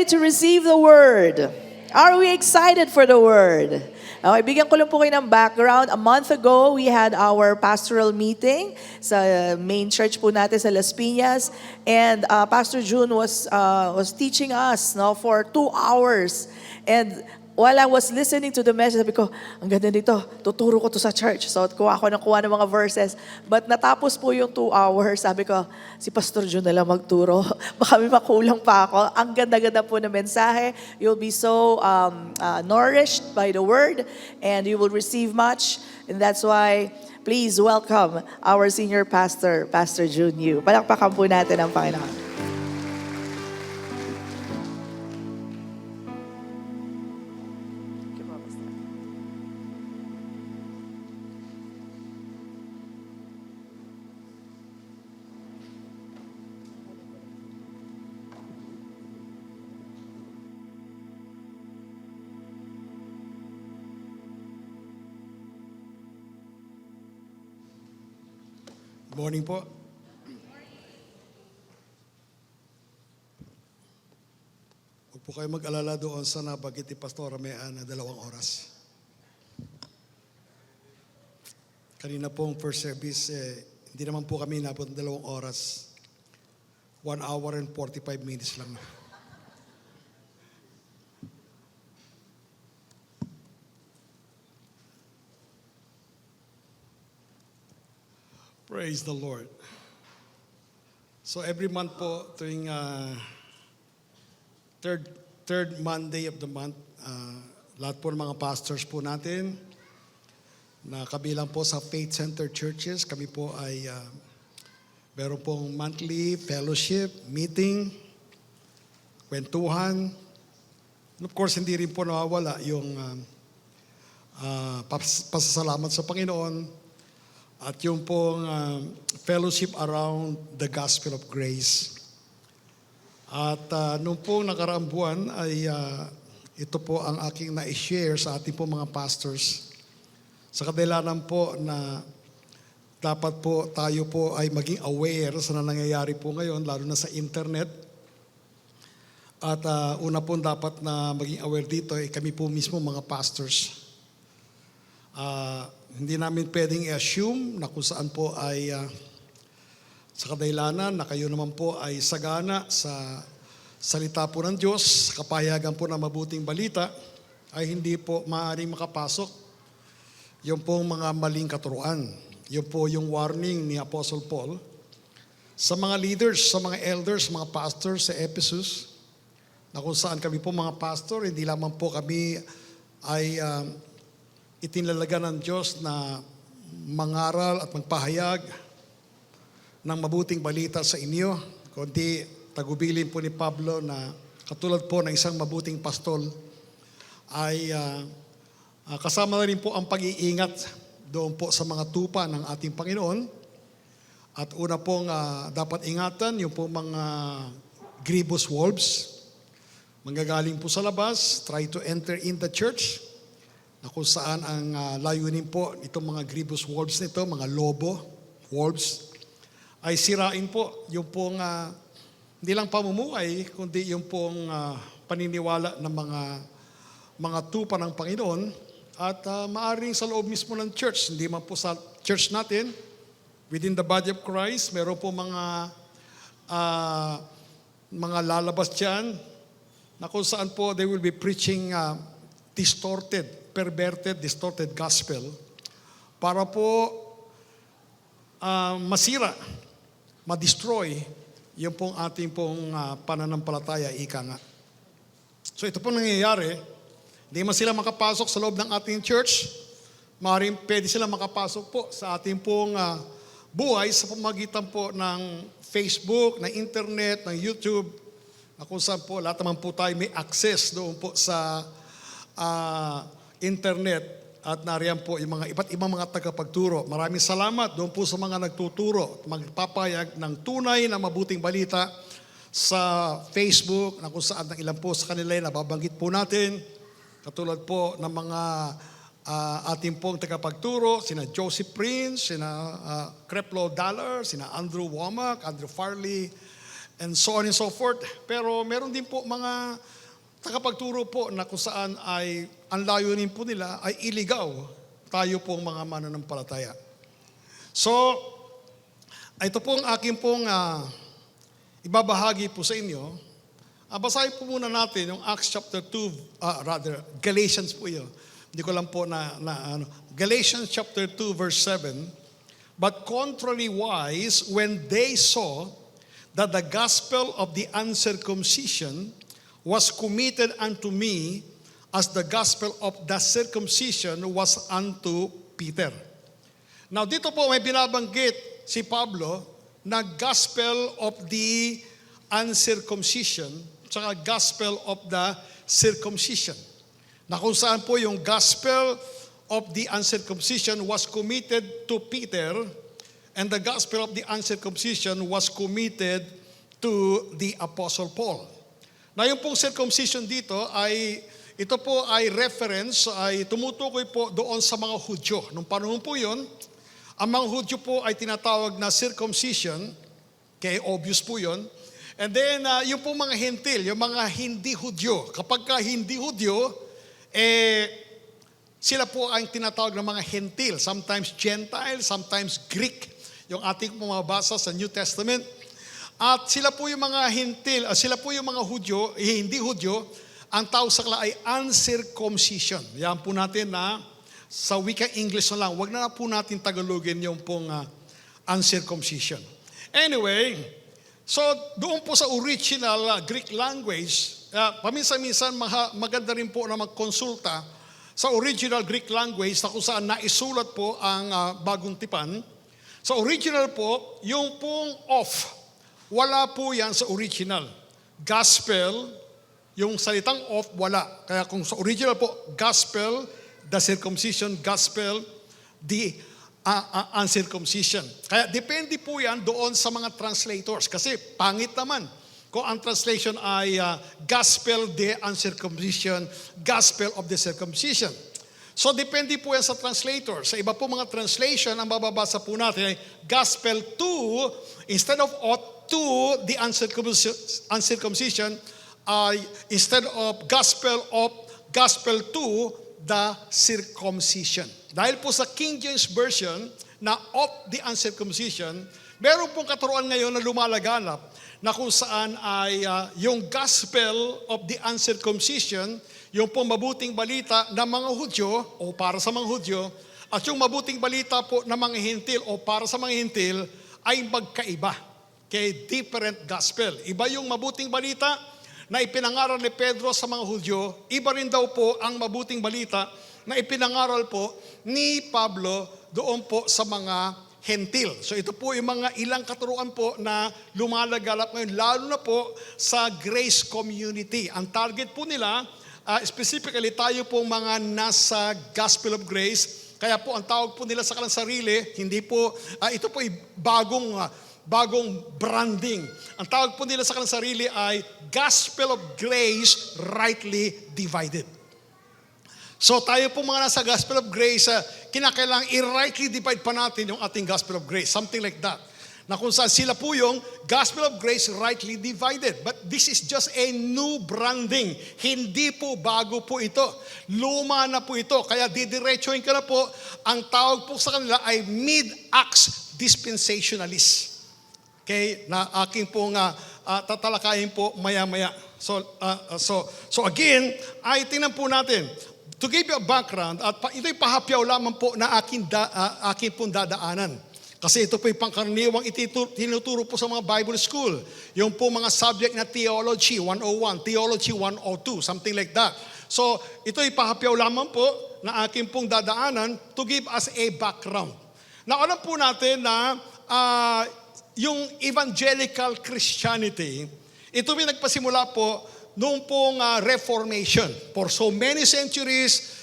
to receive the Word? Are we excited for the Word? Okay, bigyan ko lang po kayo ng background. A month ago, we had our pastoral meeting sa main church po natin sa Las Piñas. And Pastor June was teaching us for 2 hours. And while I was listening to the message, sabi ko, ang ganda nito, tuturo ko to sa church. So, kuha ng mga verses. But natapos po yung 2 hours, sabi ko, si Pastor Jun na lang magturo. Baka may makulang pa ako. Ang ganda-ganda po ng mensahe. You'll be so nourished by the Word and you will receive much. And that's why, please welcome our senior pastor, Pastor Jun Yu. Palakpakan po natin ang Panginoon. Morning po. Huwag po kayo mag-alala doon sa nabanggit ni Pastora Mea na 2 oras. Kanina pong first service, hindi naman po kami nabot 2 oras. 1 hour and 45 minutes lang. Praise the Lord. So every month po, tuwing third Monday of the month, lahat po ng mga pastors po natin na kabilang po sa Faith Center Churches, kami po ay meron pong monthly fellowship, meeting, kwentuhan. And of course, hindi rin po nawawala yung pasasalamat sa Panginoon at yung pong fellowship around the gospel of grace. At nung pong nakaraang buwan ay ito po ang aking na-share sa ating po mga pastors. Sa kadahilanan po na dapat po tayo po ay maging aware sa nangyayari po ngayon, lalo na sa internet. At una po dapat na maging aware dito ay kami po mismo mga pastors. Hindi namin pwedeng i-assume na kung saan po ay sa kadahilanan na kayo naman po ay sagana sa salita po ng Diyos, kapahayagan po ng mabuting balita, ay hindi po maaaring makapasok yung pong mga maling katuruan. Yun po yung warning ni Apostle Paul sa mga leaders, sa mga elders, mga pastors sa Ephesus, na kung saan kami po mga pastor, hindi lamang po kami ay itinalaga ng Diyos na mangaral at magpahayag ng mabuting balita sa inyo, kundi tagubilin po ni Pablo na katulad po ng isang mabuting pastol ay kasama na rin po ang pag-iingat doon po sa mga tupa ng ating Panginoon. At una pong dapat ingatan yung po mga grievous wolves, manggagaling po sa labas, try to enter in the church, na kung saan ang layunin po itong mga grievous wolves nito, mga lobo, wolves, ay sirain po yung pong hindi lang pamumuhay, kundi yung pong paniniwala ng mga tupa ng Panginoon at maaring sa loob mismo ng church, hindi man po sa church natin, within the body of Christ, meron po mga lalabas dyan na kung saan po they will be preaching distorted gospel para po masira, ma-destroy yung pong ating pong pananampalataya, ika nga. So ito po nangyayari, hindi man sila makapasok sa loob ng ating church, maaaring pwede sila makapasok po sa ating pong buhay sa pamagitan po ng Facebook, ng internet, ng YouTube, na kung saan po lahat naman po tayo may access doon po sa internet at nariyan po yung mga iba't ibang mga tagapagturo. Maraming salamat doon po sa mga nagtuturo, magpapayag ng tunay na mabuting balita sa Facebook, na kung saan ng ilan po sa kanila ay nababanggit po natin. Katulad po ng mga ating pong tagapagturo, sina Joseph Prince, sina Creflo Dollar, sina Andrew Womack, Andrew Farley, and so on and so forth. Pero meron din po mga tagapagturo po na kung saan ay ang layunin po nila ay iligaw tayo pong mga mananampalataya. So, ito pong aking pong ibabahagi po sa inyo. Basahin po muna natin yung Acts chapter 2, Galatians po yun. Hindi ko lang po Galatians chapter 2 verse 7. But contrariwise, when they saw that the gospel of the uncircumcision was committed unto me, as the gospel of the circumcision was unto Peter. Now dito po may binabanggit si Pablo na gospel of the uncircumcision tsaka gospel of the circumcision. Na kung saan po yung gospel of the uncircumcision was committed to Peter and the gospel of the uncircumcision was committed to the Apostle Paul. Na yung pong circumcision dito ito po ay reference, ay tumutukoy po doon sa mga Hudyo. Nung panahon po yun, ang mga Hudyo po ay tinatawag na circumcision, okay, obvious po yun. And then, yung po mga Hentil, yung mga hindi Hudyo. Kapag ka hindi Hudyo, sila po ang tinatawag ng mga Hentil. Sometimes Gentile, sometimes Greek. Yung ating mababasa sa New Testament. At sila po yung mga Hentil, sila po yung mga Hudyo, hindi Hudyo, ang tawag sa kanila ay uncircumcision. Yan po natin na sa wikang English na lang, wag na po natin Tagalogin yung pong uncircumcision. Anyway, so doon po sa original Greek language, paminsan-minsan maganda rin po na magkonsulta sa original Greek language na kung saan naisulat po ang bagong tipan. Sa original po, yung pong of, wala po yan sa original. Gospel, yung salitang of, wala. Kaya kung sa original po, gospel, the circumcision, gospel, the uncircumcision. Kaya depende po yan doon sa mga translators. Kasi pangit naman kung ang translation ay gospel de uncircumcision, gospel of the circumcision. So depende po yan sa translator. Sa iba po mga translation, ang mababasa po natin ay gospel to, instead of to the uncircumcision, instead of gospel to the circumcision. Dahil po sa King James Version na of the uncircumcision, meron pong katuruan ngayon na lumalaganap na kung saan ay yung gospel of the uncircumcision, yung pong mabuting balita ng mga Hudyo o para sa mga Hudyo, at yung mabuting balita po ng mga Hintil o para sa mga Hintil ay magkaiba. Okay, different gospel. Iba yung mabuting balita na ipinangaral ni Pedro sa mga Hudyo, iba rin daw po ang mabuting balita na ipinangaral po ni Pablo doon po sa mga Hentil. So ito po yung mga ilang katuruan po na lumalaganap ngayon, lalo na po sa Grace Community. Ang target po nila, specifically tayo po mga nasa Gospel of Grace, kaya po ang tawag po nila sa kanilang sarili, hindi po, ito po ay bagong branding. Ang tawag po nila sa kanilang sarili ay Gospel of Grace Rightly Divided. So tayo po mga nasa Gospel of Grace, kinakailangan i-rightly divide pa natin yung ating Gospel of Grace. Something like that. Na kung saan sila po yung Gospel of Grace rightly divided. But this is just a new branding. Hindi po bago po ito. Luma na po ito. Kaya didiretsuhin ka na po. Ang tawag po sa kanila ay mid-acts dispensationalists. Okay? Na aking pong tatalakayin po maya-maya. So again, ay tingnan po natin. To give you a background, at ito'y pahapyaw lamang po na akin pong dadaanan. Kasi ito po'y pangkaraniwang tinuturo po sa mga Bible school. Yung po mga subject na Theology 101, Theology 102, something like that. So ito'y pahapyaw lamang po na akin pong dadaanan to give us a background. Na alam po natin na yung evangelical Christianity, ito may nagpasimula po noong pong Reformation. For so many centuries,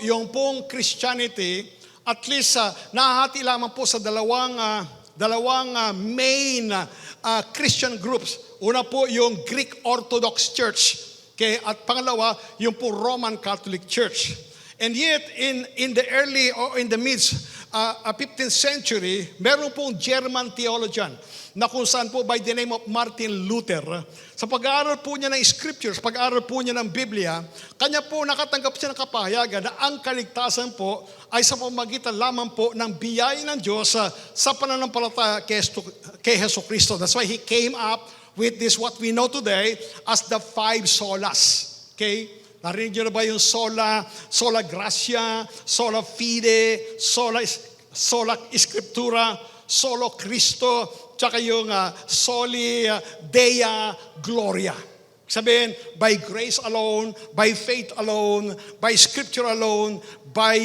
yung pong Christianity, at least nahahati lamang po sa dalawang main Christian groups. Una po yung Greek Orthodox Church, okay, at pangalawa yung po Roman Catholic Church. And yet in the early or in the midst 15th century, meron pong German theologian na kung saan po by the name of Martin Luther, sa pag-aaral po niya ng scriptures, pag-aaral po niya ng Biblia, kanya po nakatanggap siya ng kapahayagan na ang kaligtasan po ay sa pamamagitan lamang po ng biyaya ng Diyos sa pananampalataya kay Jesucristo. That's why he came up with this what we know today as the 5 solas. Okay? Narinig niyo na ba yung sola gratia, sola fide, sola scriptura, solo Cristo, tsaka yung soli dea gloria. Sabihin, by grace alone, by faith alone, by scripture alone, by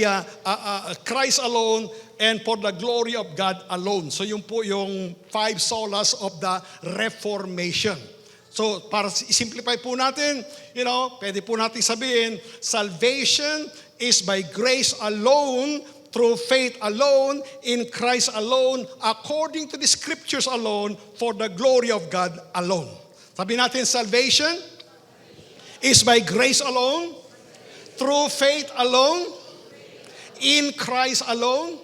Christ alone, and for the glory of God alone. So yun po yung 5 solas of the Reformation. So, para i-simplify po natin, pwede po natin sabihin, salvation is by grace alone, through faith alone, in Christ alone, according to the scriptures alone, for the glory of God alone. Sabi natin, salvation is by grace alone, through faith alone, in Christ alone,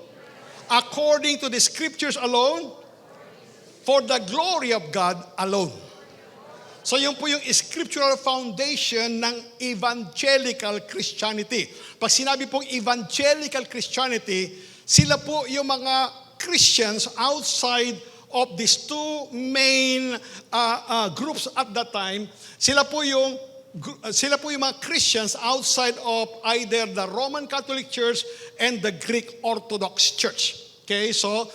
according to the scriptures alone, for the glory of God alone. So yun po yung scriptural foundation ng evangelical Christianity. Pag sinabi pong evangelical Christianity, sila po yung mga Christians outside of these two main groups at that time. Sila po yung mga Christians outside of either the Roman Catholic Church and the Greek Orthodox Church. Okay, so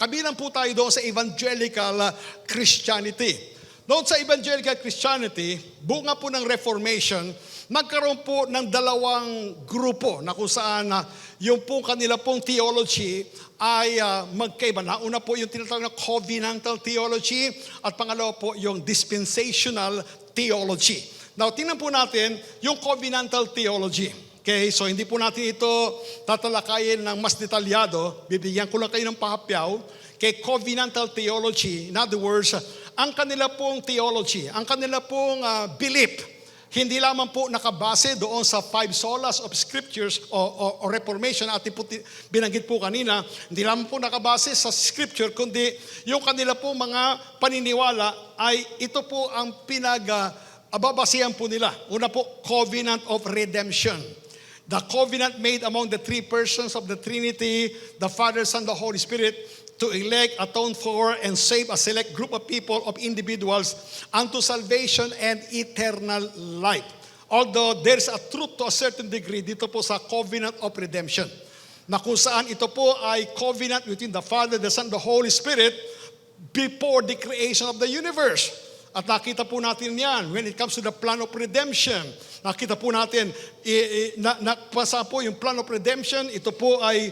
kabilang po tayo doon sa evangelical Christianity. Doon sa evangelical Christianity, bunga po ng Reformation, nagkaroon po ng dalawang grupo na kung saan yung po kanila pong theology ay magkaiba. Nauna po yung tinatawag na covenantal theology at pangalawa po yung dispensational theology. Now, tingnan po natin yung covenantal theology. Okay, so hindi po natin ito tatalakayin ng mas detalyado. Bibigyan ko lang kayo ng pahapyaw kay covenantal theology. In other words, ang kanila pong theology, ang kanila pong belief, hindi lamang po nakabase doon sa 5 solas of scriptures o Reformation na ating binanggit po kanina, hindi lamang po nakabase sa scripture, kundi yung kanila pong mga paniniwala ay ito po ang babasihan po nila. Una po, covenant of redemption. The covenant made among the 3 persons of the Trinity, the Father, Son, the Holy Spirit, to elect, atone for, and save a select group of people, of individuals, unto salvation and eternal life. Although there's a truth to a certain degree dito po sa covenant of redemption, na kung saan ito po ay covenant between the Father, the Son, the Holy Spirit, before the creation of the universe. At nakita po natin yan when it comes to the plan of redemption. Nakita po natin, napasa po yung plan of redemption, ito po ay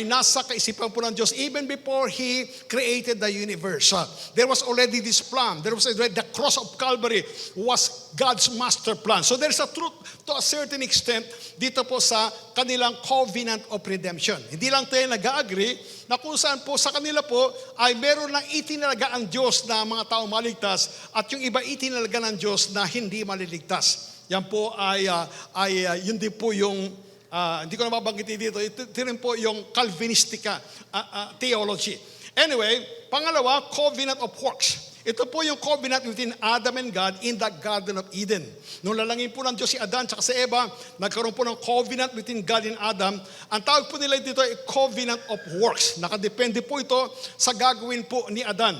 nasa kaisipan po ng Diyos even before He created the universe. There was already this plan. There was already the cross of Calvary was God's master plan. So there's a truth to a certain extent dito po sa kanilang covenant of redemption. Hindi lang tayo nag-agree na kung saan po sa kanila po ay meron lang itinalaga ang Diyos na mga tao maligtas at yung iba itinalaga ng Diyos na hindi maliligtas. Yan po ay yun din po yung hindi ko na mabanggitin dito. Ito rin po yung Calvinistica theology. Anyway, pangalawa, covenant of works. Ito po yung covenant between Adam and God in the Garden of Eden. Nung lalangin po ng Diyos si Adan at si Eva, nagkaroon po ng covenant between God and Adam. Ang tawag po nila dito ay covenant of works. Nakadepende po ito sa gagawin po ni Adan.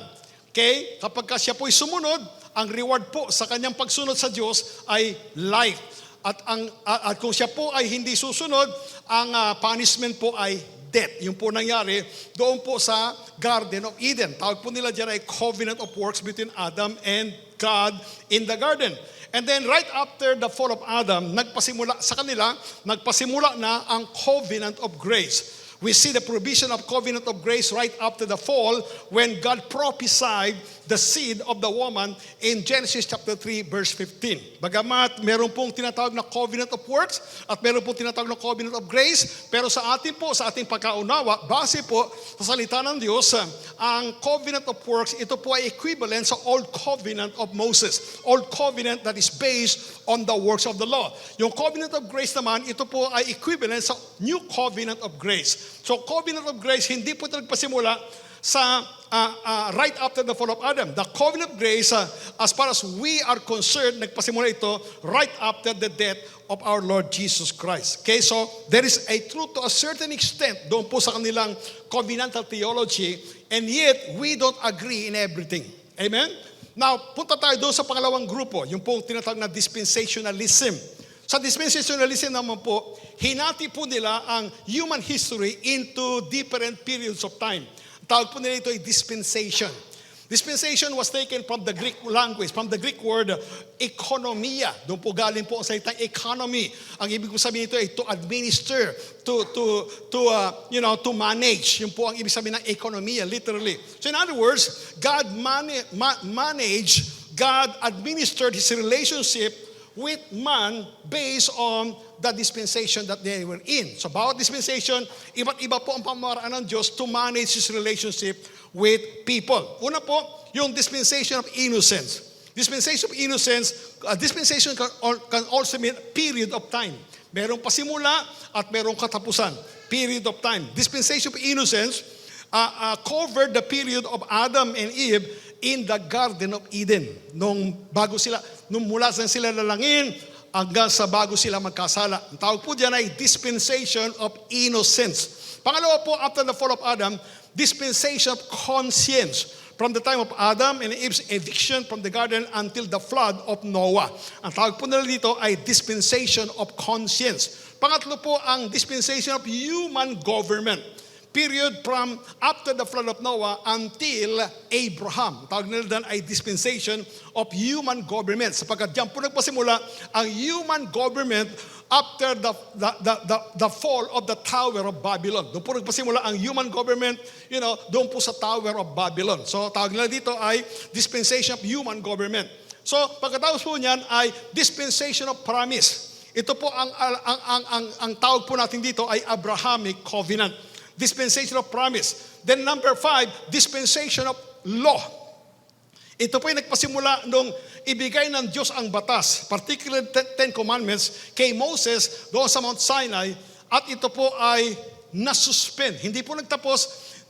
Okay? Kapag siya po ay sumunod, ang reward po sa kanyang pagsunod sa Diyos ay life. At kung siya po ay hindi susunod, ang punishment po ay death. Yung po nangyari doon po sa Garden of Eden. Tawag po nila dyan ay covenant of works between Adam and God in the garden. And then right after the fall of Adam, nagpasimula na ang covenant of grace. We see the provision of covenant of grace right after the fall when God prophesied the seed of the woman in Genesis chapter 3 verse 15. Bagamat meron pong tinatawag na covenant of works at meron pong tinatawag na covenant of grace, pero sa ating pagkaunawa, base po sa salita ng Diyos, ang covenant of works, ito po ay equivalent sa old covenant of Moses. Old covenant that is based on the works of the law. Yung covenant of grace naman, ito po ay equivalent sa new covenant of grace. So covenant of grace, hindi po ito nagpasimula sa right after the fall of Adam. The covenant of grace, as far as we are concerned, nagpasimula ito right after the death of our Lord Jesus Christ. Okay, so there is a truth to a certain extent doon po sa kanilang covenantal theology, and yet we don't agree in everything. Amen? Now, punta tayo doon sa pangalawang grupo, yung pong tinatawag na dispensationalism. Sa dispensationalism naman po, hinati po nila ang human history into different periods of time. Tawag po nila ito ay dispensation. Dispensation was taken from the Greek language, from the Greek word economia. Doon po galing po ang salitang economy. Ang ibig ko sabihin ito ay to administer, to manage. Yun po ang ibig sabihin ng economia, literally. So in other words, God administered His relationship with man based on the dispensation that they were in. So bawat dispensation, iba't iba po ang pamamaraan ng Diyos to manage His relationship with people. Una po, yung dispensation of innocence. Dispensation of innocence, dispensation can also mean period of time. Merong pasimula at merong katapusan. Period of time. Dispensation of innocence covered the period of Adam and Eve in the Garden of Eden. Nung mula sa sila lalangin, hanggang sa bago sila magkasala. Ang tawag po diyan ay dispensation of innocence. Pangalawa po, after the fall of Adam, dispensation of conscience. From the time of Adam and Eve's eviction from the garden until the flood of Noah. Ang tawag po nila dito ay dispensation of conscience. Pangatlo po ang dispensation of human government. Period from after the flood of Noah until Abraham. Tawag nila doon ay dispensation of human government. Sapagkat diyan po nagpasimula ang human government after the fall of the Tower of Babylon. Doon po nagpasimula ang human government, doon po sa Tower of Babylon. So tawag nila dito ay dispensation of human government. So pagkatapos po niyan ay dispensation of promise. Ito po ang tawag po natin dito ay Abrahamic covenant. Dispensation of promise. Then number 5, dispensation of law. Ito po yung nagpasimula nung ibigay ng Diyos ang batas, particularly 10 Commandments, kay Moses doon sa Mount Sinai, at ito po ay nasuspend. Hindi po nagtapos,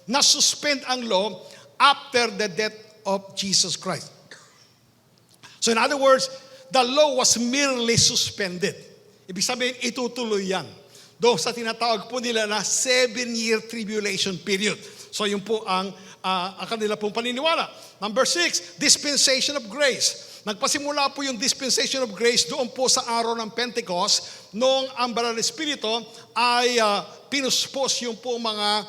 nasuspend ang law after the death of Jesus Christ. So in other words, the law was merely suspended. Ibig sabihin, itutuloy yan. Doon sa tinatawag po nila na 7-year tribulation period. So yun po ang kanila pong paniniwala. Number 6, dispensation of grace. Nagpasimula po yung dispensation of grace doon po sa araw ng Pentecost noong ang Banal na Espiritu ay pinuspos yung po mga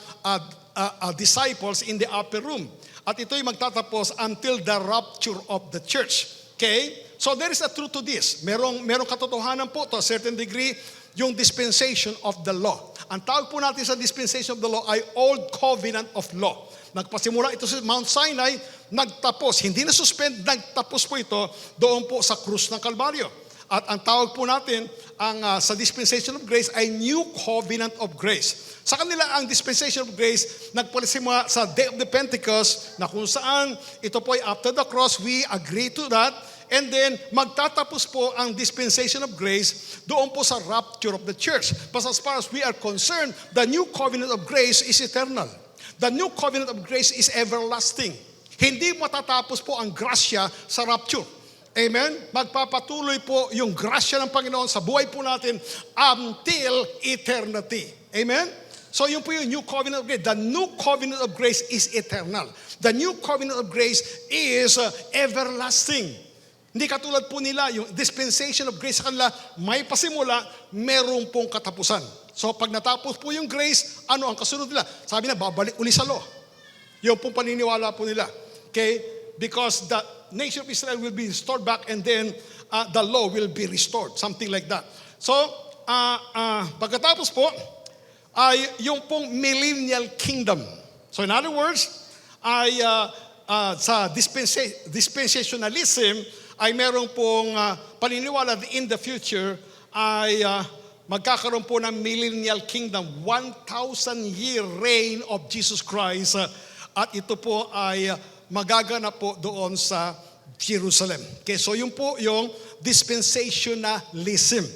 disciples in the upper room. At ito'y magtatapos until the rapture of the church. Okay? So there is a truth to this. Merong katotohanan po to a certain degree yung dispensation of the law. Ang tawag po natin sa dispensation of the law ay Old Covenant of Law. Nagpasimula ito sa Mount Sinai, nagtapos, hindi na suspend, nagtapos po ito doon po sa krus ng Kalbaryo. At ang tawag po natin sa dispensation of grace ay New Covenant of Grace. Sa kanila, ang dispensation of grace, nagpasimula sa Day of the Pentecost na kung saan ito po ay after the cross, we agree to that. And then, magtatapos po ang dispensation of grace doon po sa rapture of the church. But as far as we are concerned, the new covenant of grace is eternal. The new covenant of grace is everlasting. Hindi matatapos po ang grasya sa rapture. Amen? Magpapatuloy po yung grasya ng Panginoon sa buhay po natin until eternity. Amen? So yun po yung new covenant of grace. The new covenant of grace is eternal. The new covenant of grace is everlasting. Hindi katulad po nila, yung dispensation of grace sa kanila, may pasimula, merong pong katapusan. So pag natapos po yung grace, ano ang kasunod nila? Sabi na, babalik uli sa law. Yung pong paniniwala po nila. Okay? Because the nation of Israel will be restored back and then the law will be restored. Something like that. So, pagkatapos po, ay yung pong millennial kingdom. So in other words, ay sa dispensationalism ay meron pong paniniwala that in the future ay magkakaroon po ng millennial kingdom, 1,000-year reign of Jesus Christ. At ito po ay magaganap po doon sa Jerusalem. Okay, so yun po yung dispensationalism.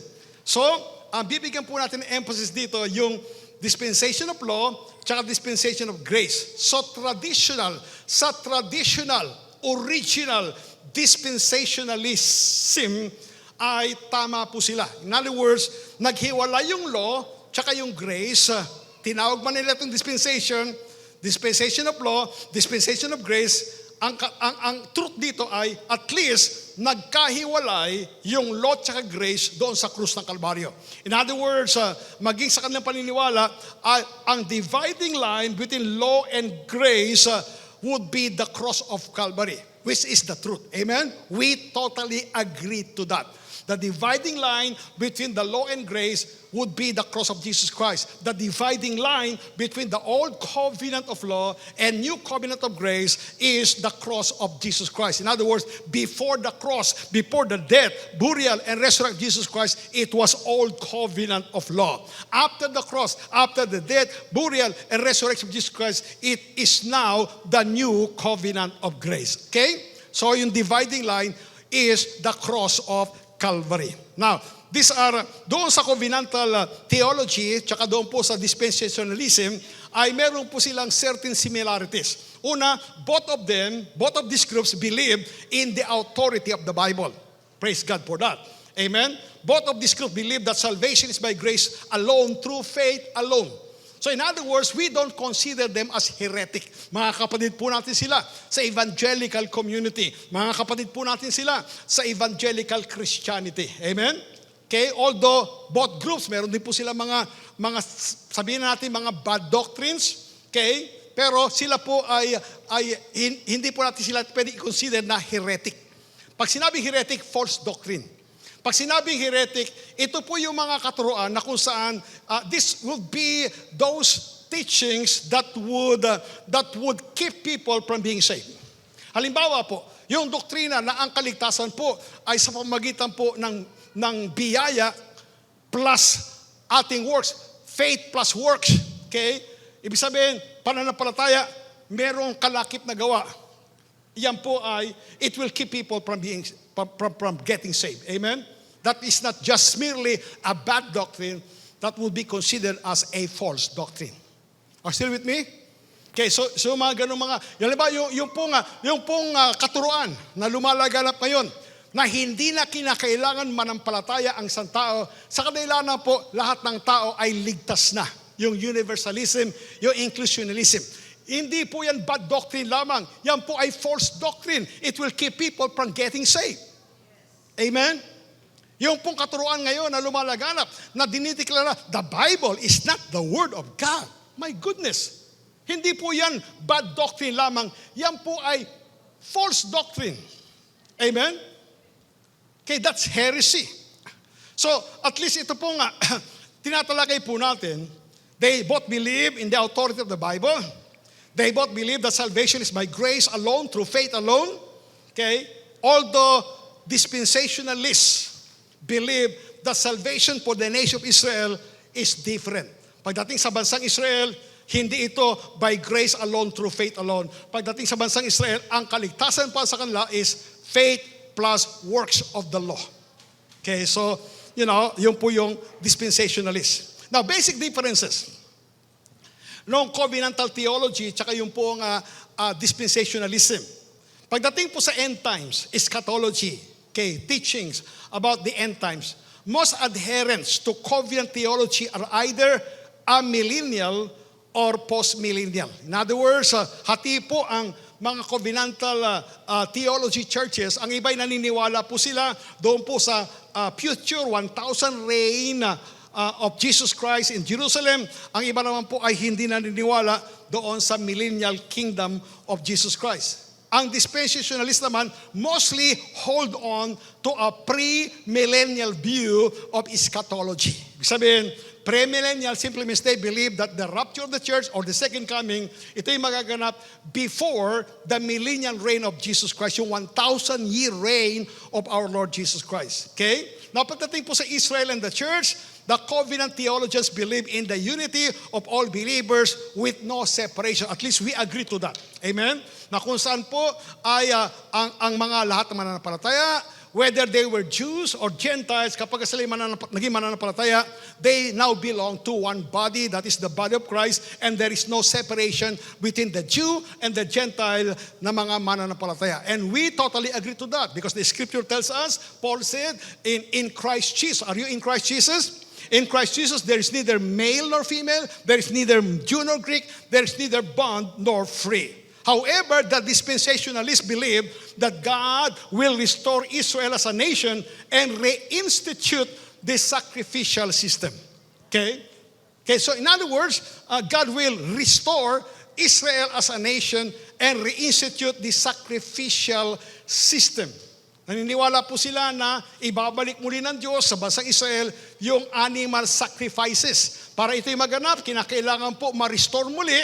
So, bibigyan po natin ng emphasis dito yung dispensation of law tsaka dispensation of grace. So sa traditional, original dispensationalism ay tama po sila. In other words, naghiwala yung law tsaka yung grace. Tinawag man nila itong dispensation of law, dispensation of grace. Ang truth dito ay at least nagkahiwalay yung law at grace doon sa krus ng Kalbaryo. In other words, maging sa kanilang paniniwala, ang dividing line between law and grace would be the cross of Calvary, which is the truth. Amen? We totally agree to that. The dividing line between the law and grace would be the cross of Jesus Christ. The dividing line between the old covenant of law and new covenant of grace is the cross of Jesus Christ. In other words, before the cross, before the death, burial, and resurrection of Jesus Christ, it was old covenant of law. After the cross, after the death, burial, and resurrection of Jesus Christ, it is now the new covenant of grace. Okay? So yung dividing line is the cross of Calvary. Now, these are, doon sa covenantal theology, tsaka doon po sa dispensationalism, ay meron po silang certain similarities. Una, both of these groups believe in the authority of the Bible. Praise God for that. Amen? Both of these groups believe that salvation is by grace alone, through faith alone. So in other words, we don't consider them as heretic. Mga kapatid po natin sila sa evangelical community. Mga kapatid po natin sila sa evangelical Christianity. Amen? Okay, although both groups, meron din po sila mga sabihin natin, mga bad doctrines. Okay? Pero sila po ay hindi po natin sila pwede i-consider na heretic. Pag sinabi heretic, false doctrine. Pag sinabing heretic, ito po yung mga katuruan na kung saan this would be those teachings that would keep people from being saved. Halimbawa po, yung doktrina na ang kaligtasan po ay sa pamamagitan po ng biyaya plus ating works, faith plus works. Okay? Ibig sabihin, pananampalataya, merong kalakip na gawa. Yan po ay, it will keep people from getting saved. Amen? That is not just merely a bad doctrine, that would be considered as a false doctrine. Are you still with me? Okay, so mga ganun mga, yung pong katuruan na lumalaganap ngayon, na hindi na kinakailangan manampalataya ang isang tao, sa kanila na po, lahat ng tao ay ligtas na. Yung universalism, yung inclusionism. Hindi po yan bad doctrine lamang. Yan po ay false doctrine. It will keep people from getting saved. Amen? Yung pong katuruan ngayon na lumalaganap, na dinideklara, the Bible is not the Word of God. My goodness. Hindi po yan bad doctrine lamang. Yan po ay false doctrine. Amen? Okay, that's heresy. So, at least ito po nga, tinatalakay po natin, they both believe in the authority of the Bible. They both believe that salvation is by grace alone, through faith alone. Okay? Although dispensationalists believe that salvation for the nation of Israel is different. Pagdating sa bansang Israel, hindi ito by grace alone, through faith alone. Pagdating sa bansang Israel, ang kaligtasan pa sa kanila is faith plus works of the law. Okay, so, yun po yung dispensationalist. Now, basic differences. Noong covenantal theology, tsaka yung pong dispensationalism. Pagdating po sa end times, eschatology, okay, teachings about the end times, most adherents to covenant theology are either amillennial or postmillennial. In other words, hati po ang mga covenantal theology churches. Ang iba'y naniniwala po sila doon po sa future 1,000 reign of Jesus Christ in Jerusalem. Ang iba naman po ay hindi naniniwala doon sa millennial kingdom of Jesus Christ. Ang dispensationalist naman mostly hold on to a pre-millennial view of eschatology. Ibig sabihin, premillennial simply means they believe that the rapture of the church or the second coming, ito yung magaganap before the millennial reign of Jesus Christ, yung 1,000-year reign of our Lord Jesus Christ. Okay? Now, pagdating po sa Israel and the church, the covenant theologians believe in the unity of all believers with no separation. At least we agree to that. Amen? Na kung saan po ay ang mga lahat ng mananampalataya, whether they were Jews or Gentiles, kapag sila naging mananampalataya, they now belong to one body, that is the body of Christ, and there is no separation between the Jew and the Gentile na mga mananampalataya. And we totally agree to that because the scripture tells us, Paul said, in Christ Jesus. Are you in Christ Jesus? In Christ Jesus, there is neither male nor female, there is neither Jew nor Greek, there is neither bond nor free. However, the dispensationalists believe that God will restore Israel as a nation and reinstitute the sacrificial system. Okay? So in other words, God will restore Israel as a nation and reinstitute the sacrificial system. Naniniwala po sila na ibabalik muli ng Diyos sa bansang Israel yung animal sacrifices. Para ito'y maganap, kinakailangan po ma-restore muli,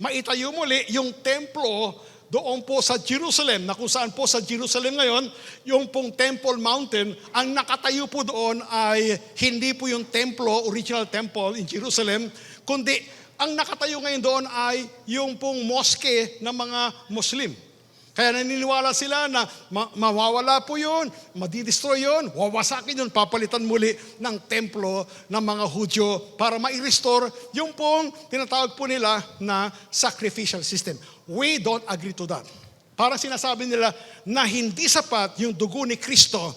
maitayo muli yung templo doon po sa Jerusalem, na kung saan po sa Jerusalem ngayon, yung pong Temple Mountain, ang nakatayo po doon ay hindi po yung templo, original temple in Jerusalem, kundi ang nakatayo ngayon doon ay yung pong mosque ng mga Muslim. Kaya naniniwala sila na mawawala po yun, madidestroy yun, wawasakin yun, papalitan muli ng templo ng mga Hudyo para ma-restore yung pong tinatawag po nila na sacrificial system. We don't agree to that. Parang sinasabi nila na hindi sapat yung dugo ni Kristo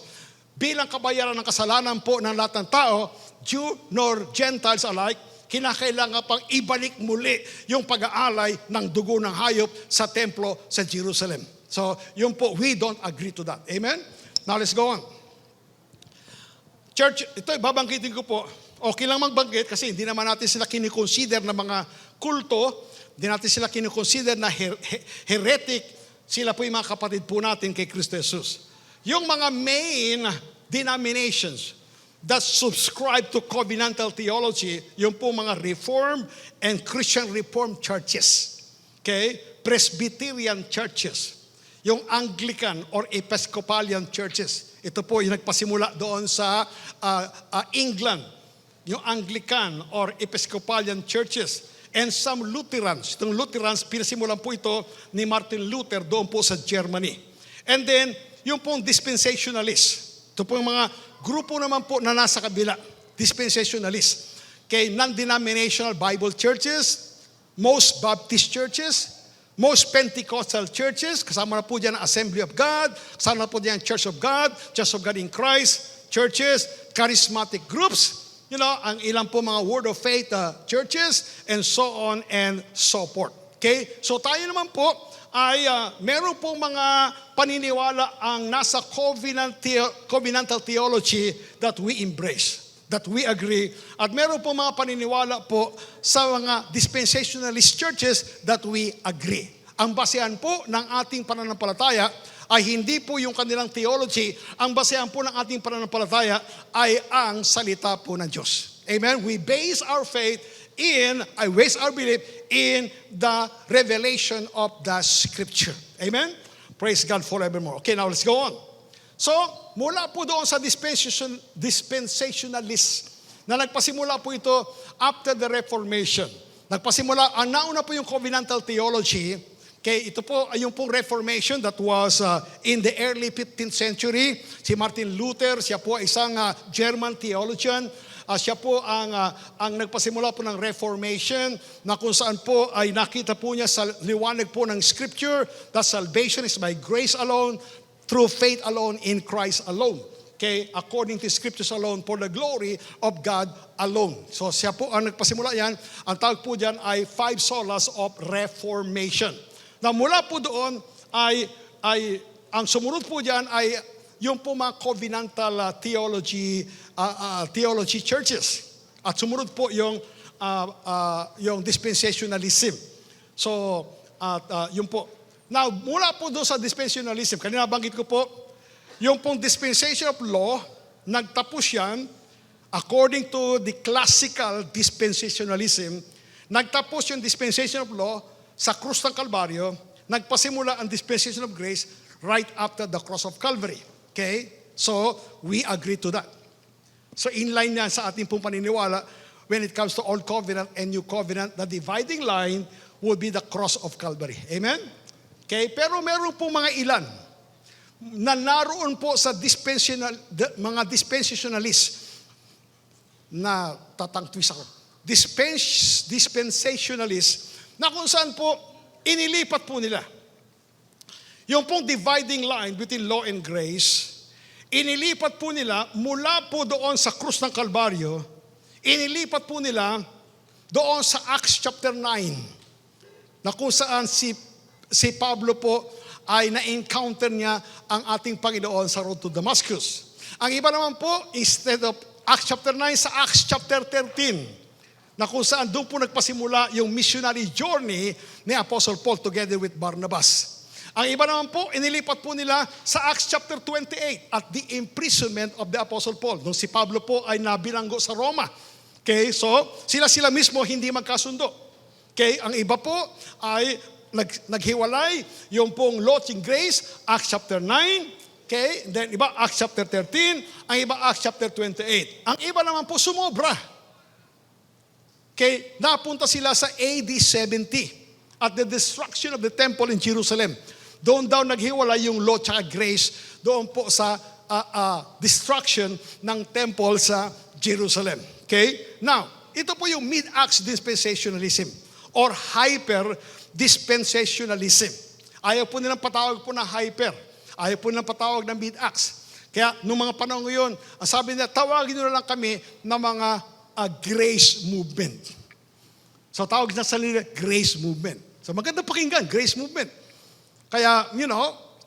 bilang kabayaran ng kasalanan po ng lahat ng tao, Jew nor Gentiles alike, kinakailangan pang ibalik muli yung pag-aalay ng dugo ng hayop sa templo sa Jerusalem. So, yun po, we don't agree to that. Amen? Now, let's go on. Church, ito, babanggitin ko po. Okay lang magbanggit kasi hindi naman natin sila kinikonsider na mga kulto, hindi natin sila kinikonsider na heretic, sila po yung mga kapatid po natin kay Kristo Jesus. Yung mga main denominations that subscribe to covenantal theology, yung po mga Reformed and Christian Reformed churches. Okay? Presbyterian churches. Yung Anglican or Episcopalian churches. Ito po yung nagpasimula doon sa England. Yung Anglican or Episcopalian churches. And some Lutherans. Itong Lutherans, pinasimulan po ito ni Martin Luther doon po sa Germany. And then, yung pong dispensationalists. Ito po yung mga grupo naman po na nasa kabila, dispensationalists. Okay, non-denominational Bible churches, most Baptist churches, most Pentecostal churches, kasama na po dyan ang Assembly of God, kasama na po dyan ang Church of God in Christ, churches, charismatic groups, ang ilang po mga Word of Faith churches, and so on and so forth. Okay, so tayo naman po, ay meron pong mga paniniwala ang nasa covenantal theology that we embrace, that we agree. At meron pong mga paniniwala po sa mga dispensationalist churches that we agree. Ang basehan po ng ating pananampalataya ay hindi po yung kanilang theology. Ang basehan po ng ating pananampalataya ay ang salita po ng Diyos. Amen? We base our faith I base our belief in the revelation of the Scripture. Amen? Praise God forevermore. Okay, now let's go on. So, mula po doon sa dispensationalist na nagpasimula po ito after the Reformation. Nagpasimula, nauna po yung covenantal theology. Okay, ito po ay yung pong Reformation that was in the early 15th century. Si Martin Luther, siya po ay isang German theologian. Siya po ang nagpasimula po ng Reformation na kung saan po ay nakita po niya sa liwanag po ng Scripture that salvation is by grace alone, through faith alone, in Christ alone. Okay, according to Scriptures alone, for the glory of God alone. So siya po ang nagpasimula yan. Ang tawag po dyan ay 5 solas of Reformation. Na mula po doon ay ang sumunod po dyan ay yung po mga covenantal theology churches. At sumunod po yung dispensationalism. So, yun po. Now, mula po doon sa dispensationalism, kanina banggit ko po, yung pong dispensation of law, nagtapos yan according to the classical dispensationalism, nagtapos yung dispensation of law sa krus ng Kalbaryo, nagpasimula ang dispensation of grace right after the cross of Calvary. Okay? So, we agree to that. So, inline yan sa ating pong paniniwala when it comes to Old Covenant and New Covenant, the dividing line would be the cross of Calvary. Amen? Okay? Pero meron po mga ilan na naroon po sa mga dispensationalists na tatangtwis ako. Dispensationalists na kung saan po inilipat po nila. Yung pong dividing line between law and grace, inilipat po nila mula po doon sa krus ng Kalbaryo, inilipat po nila doon sa Acts chapter 9, na kung saan si Pablo po ay na-encounter niya ang ating Panginoon sa road to Damascus. Ang iba naman po, instead of Acts chapter 9, sa Acts chapter 13, na kung saan doon po nagpasimula yung missionary journey ni Apostle Paul together with Barnabas. Ang iba naman po, inilipat po nila sa Acts chapter 28 at the imprisonment of the Apostle Paul. Nung si Pablo po ay nabilanggo sa Roma. Okay, so sila mismo hindi magkasundo. Okay, ang iba po ay naghiwalay yung pong law and grace, Acts chapter 9. Okay, and then iba Acts chapter 13, ang iba Acts chapter 28. Ang iba naman po sumobra. Okay, napunta sila sa AD 70 at the destruction of the temple in Jerusalem. Doon daw naghiwalay yung law at grace doon po sa destruction ng temple sa Jerusalem. Okay? Now, ito po yung mid-Acts dispensationalism or hyper-dispensationalism. Ayaw po nilang patawag po na hyper. Ayaw po nilang patawag na mid-Acts. Kaya, nung mga panahon ngayon, ang sabi nila, tawagin nyo na lang kami ng mga grace movement. So, tawag na sa nila, grace movement. So, maganda pakinggan, grace movement. Kaya,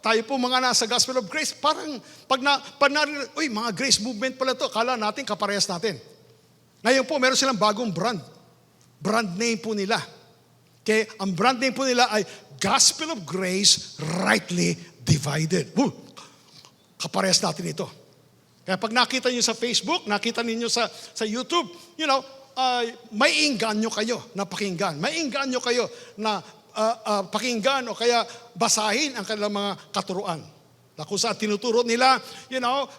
tayo po mga nasa Gospel of Grace, parang pag narinig, mga grace movement pala to, kala natin kaparehas natin. Ngayon po, meron silang bagong brand. Brand name po nila. Okay? Ang brand name po nila ay Gospel of Grace Rightly Divided. Kaparehas natin ito. Kaya pag nakita niyo sa Facebook, nakita niyo sa YouTube, may inganyo kayo na pakinggan. May inganyo kayo na pakinggan o kaya basahin ang kanilang mga katuruan. Na kung saan tinuturo nila,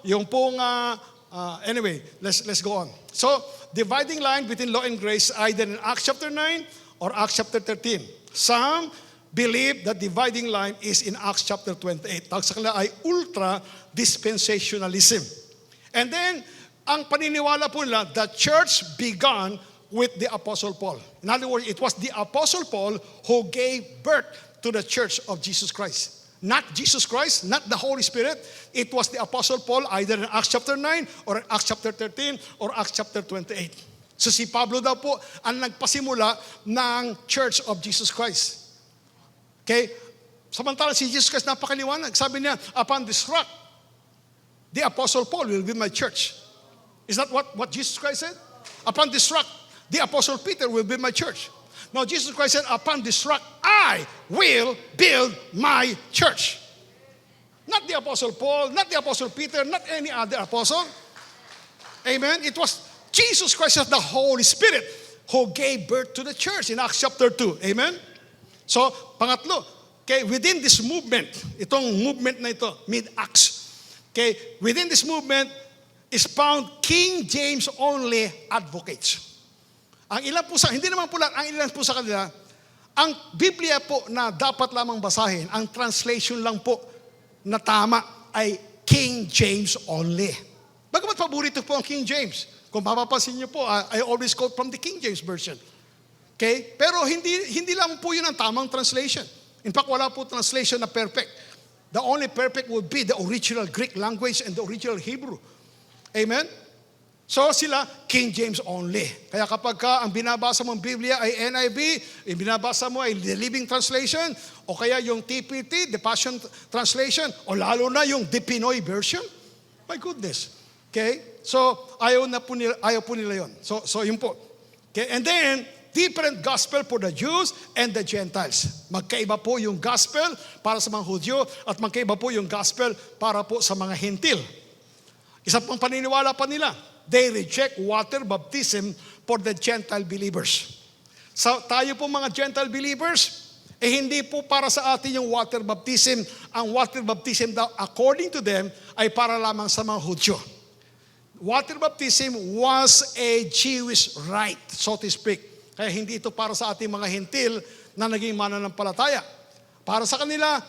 yung pong, anyway, let's go on. So, dividing line between law and grace either in Acts chapter 9 or Acts chapter 13. Some believe that dividing line is in Acts chapter 28. Tawag sa kanila ay ultra-dispensationalism. And then, ang paniniwala po nila, the church began with the Apostle Paul. In other words, it was the Apostle Paul who gave birth to the church of Jesus Christ. Not Jesus Christ, not the Holy Spirit. It was the Apostle Paul either in Acts chapter 9 or Acts chapter 13 or Acts chapter 28. So si Pablo daw po ang nagpasimula ng Church of Jesus Christ. Okay? Samantala si Jesus Christ napakaliwanag. Sabi niya, upon this rock, the Apostle Paul will be my church. Is that what Jesus Christ said? Upon this rock, the Apostle Peter will build my church. Now, Jesus Christ said, upon this rock, I will build my church. Not the Apostle Paul, not the Apostle Peter, not any other apostle. Amen? It was Jesus Christ as the Holy Spirit who gave birth to the church in Acts chapter 2. Amen? So, pangatlo, okay, within this movement, itong movement na ito, mid-Acts, okay, within this movement is found King James only advocates. Ang ilan po hindi naman po lahat, ang ilan po sa kanila, ang Biblia po na dapat lamang basahin, ang translation lang po na tama ay King James only. Bagamat paborito po ang King James. Kung mapapansin niyo po, I always quote from the King James Version. Okay? Pero hindi lang po yun ang tamang translation. In fact, wala po translation na perfect. The only perfect would be the original Greek language and the original Hebrew. Amen? So sila, King James only. Kaya kapag ang binabasa mong Biblia ay NIV, yung binabasa mo ay the Living Translation, o kaya yung TPT, the Passion Translation, o lalo na yung the Pinoy version, my goodness. Okay? So, ayaw po nila yun. So yun po. Okay? And then, different gospel for the Jews and the Gentiles. Magkaiba po yung gospel para sa mga Hudyo at magkaiba po yung gospel para po sa mga Hentil. Isa pang paniniwala pa nila, they reject water baptism for the Gentile believers. So tayo po mga Gentile believers, hindi po para sa atin yung water baptism. Ang water baptism daw, according to them, ay para lamang sa mga Hudyo. Water baptism was a Jewish rite, so to speak. Kaya hindi ito para sa ating mga hentil na naging mananampalataya. Para sa kanila,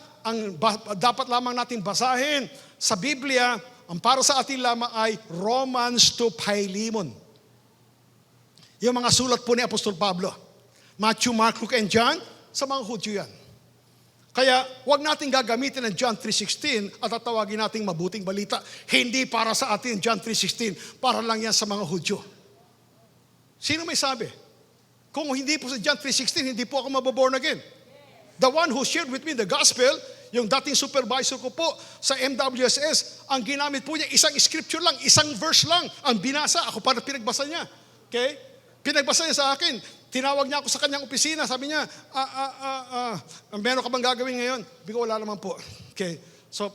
dapat lamang natin basahin sa Biblia, ang para sa atin lamang ay Romans to Philemon. Yung mga sulat po ni Apostol Pablo. Matthew, Mark, Luke, and John, sa mga Hudyo yan. Kaya huwag natin gagamitin ang John 3:16 at tatawagin nating mabuting balita. Hindi para sa atin John 3:16, para lang yan sa mga Hudyo. Sino may sabi? Kung hindi po sa John 3:16, hindi po ako mababorn again. The one who shared with me the gospel, yung dating supervisor ko po sa MWSS, ang ginamit po niya, isang scripture lang, isang verse lang, ang binasa, ako para pinagbasa niya. Okay? Pinagbasa niya sa akin. Tinawag niya ako sa kanyang opisina. Sabi niya, meron ka bang gagawin ngayon? Sabi ko, wala naman po. Okay. So,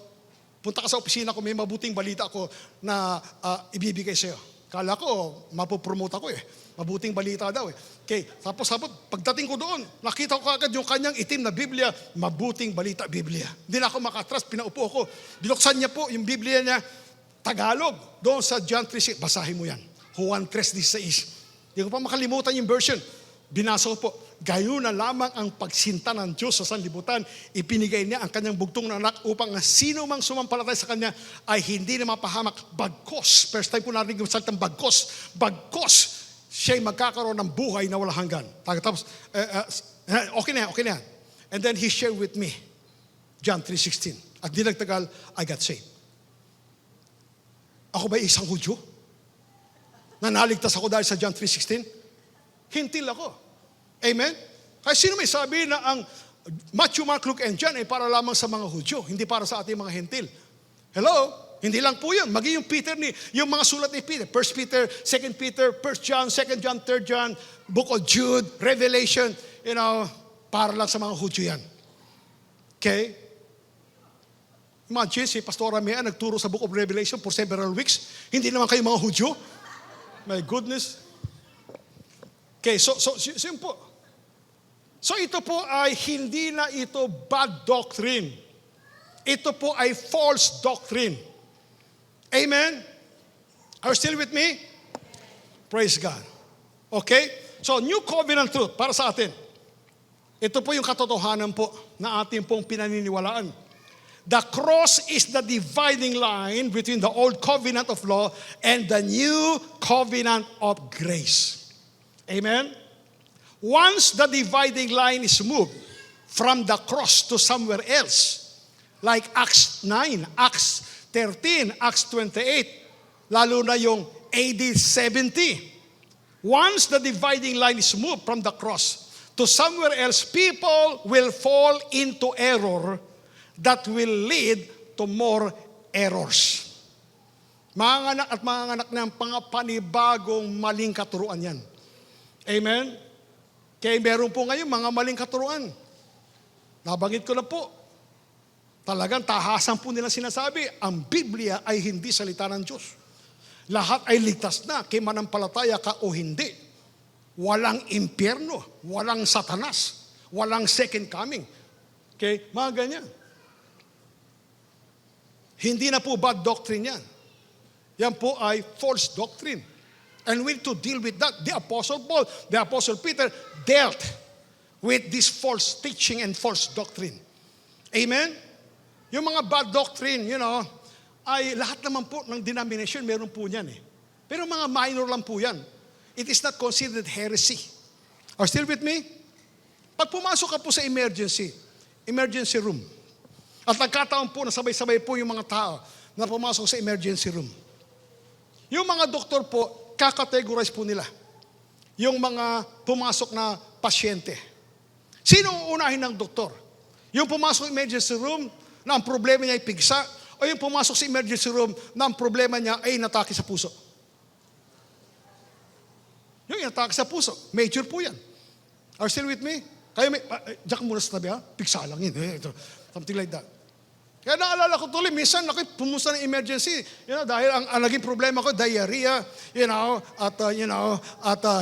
punta ka sa opisina ko, may mabuting balita ako na ibibigay sa'yo. Kala ko, mapopromote ako eh. Mabuting balita daw eh. Okay. Tapos pagdating ko doon, nakita ko agad yung kanyang itim na Biblia, mabuting balita Biblia. Hindi na ako makatras, pinaupo ko. Binuksan niya po yung Biblia niya, Tagalog, doon sa John 3:16. Basahin mo yan. Juan 3:16. Hindi ko pa makalimutan yung version. Binasa ko po, gayon na lamang ang pagsinta ng Diyos sa sanlibutan, ipinigay niya ang kanyang bugtong na anak upang ang sino mang sumampalatay sa kanya ay hindi na mapahamak. Bagkos, first time ko narinig yung salitang bagkos, siya'y magkakaroon ng buhay na walang hanggan. Tapos, okay na yan. And then he shared with me, John 3:16. At di nagtagal, I got saved. Ako ba isang Hudyo? Nanaligtas ako dahil sa John 3:16? Hintil ako. Amen? Kaya sino may sabi na ang Matthew, Mark, Luke, and John ay para lamang sa mga Hudyo, hindi para sa ating mga hentil. Hello? Hindi lang po yun. Maging yung Peter, yung mga sulat ni Peter, 1 Peter, 2 Peter, 1 John, 2 John, 3 John, Book of Jude, Revelation, para lang sa mga Hudyo yan. Okay? Imagine, si Pastor Ramea nagturo sa Book of Revelation for several weeks. Hindi naman kayo mga Hudyo? My goodness. Okay, so yun po. So ito po ay hindi na ito bad doctrine. Ito po ay false doctrine. Amen? Are you still with me? Praise God. Okay? So new covenant truth para sa atin. Ito po yung katotohanan po na ating pong pinaniniwalaan. The cross is the dividing line between the old covenant of law and the new covenant of grace. Amen? Once the dividing line is moved from the cross to somewhere else, like Acts 9, Acts 13, Acts 28, lalo na yung AD 70. Once the dividing line is moved from the cross to somewhere else, people will fall into error that will lead to more errors. Mga anak at mga anak ng panibagong maling katuruan yan. Amen? Kaya meron po ngayon mga maling katuruan. Nabanggit ko na po. Talagang tahasan po nila sinasabi, ang Biblia ay hindi salita ng Diyos. Lahat ay ligtas na, kay manampalataya ka o hindi. Walang impyerno, walang satanas, walang second coming. Okay? Mga ganyan. Hindi na po bad doctrine yan. Yan po ay false doctrine. And we need to deal with that. The Apostle Paul, the Apostle Peter dealt with this false teaching and false doctrine. Amen? Yung mga bad doctrine, ay lahat naman po ng denomination, meron po niyan eh. Pero mga minor lang po yan. It is not considered heresy. Are you still with me? Pag pumasok ka po sa emergency room, at nagkataon po na sabay-sabay po yung mga tao na pumasok sa emergency room. Yung mga doktor po, kakategorize po nila yung mga pumasok na pasyente. Sino ang unahin ng doktor? Yung pumasok sa emergency room na ang problema niya ay pigsa, o yung pumasok sa emergency room na ang problema niya ay inatake sa puso? Yung inatake sa puso, major po yan. Are you still with me? Kaya diyan ka muna sa tabi ha? Pigsa lang yun. Something like that. Kaya naalala ko tuloy, minsan ako pumunta ng emergency. Dahil ang naging problema ko, diarrhea, at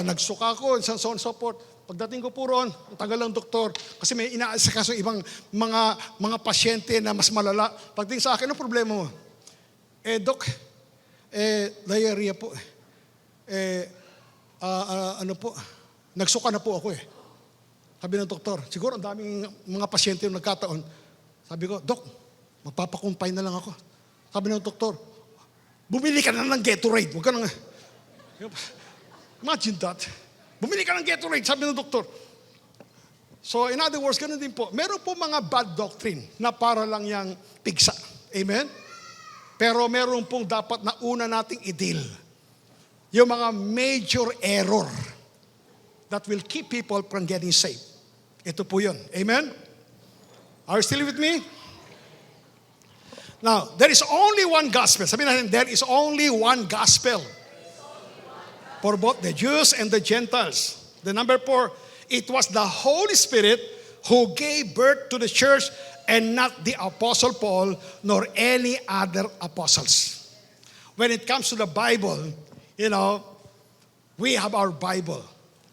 nagsuka ko, so on and so forth. Pagdating ko po roon, ang tagal ng doktor, kasi may inaasikaso ibang mga pasyente na mas malala. Pagdating sa akin, ano problema mo? Doc, diarrhea po. Nagsuka na po ako eh. Sabi ng doktor, siguro ang daming mga pasyente yung nagkataon. Sabi ko, Doc, magpapakumpay na lang ako. Sabi ng doktor, bumili ka na ng Gatorade. Huwag ka nang... Imagine that. Bumili ka ng Gatorade, sabi ng doktor. So in other words, ganun din po. Meron po mga bad doctrine na para lang yung pigsa. Amen? Pero meron pong dapat na una nating i-deal. Yung mga major error that will keep people from getting saved. Ito po yun. Amen? Are you still with me? Now, there is only one gospel. Sabihin natin, there is only one gospel. For both the Jews and the Gentiles. The number 4, it was the Holy Spirit who gave birth to the church and not the Apostle Paul nor any other apostles. When it comes to the Bible, we have our Bible.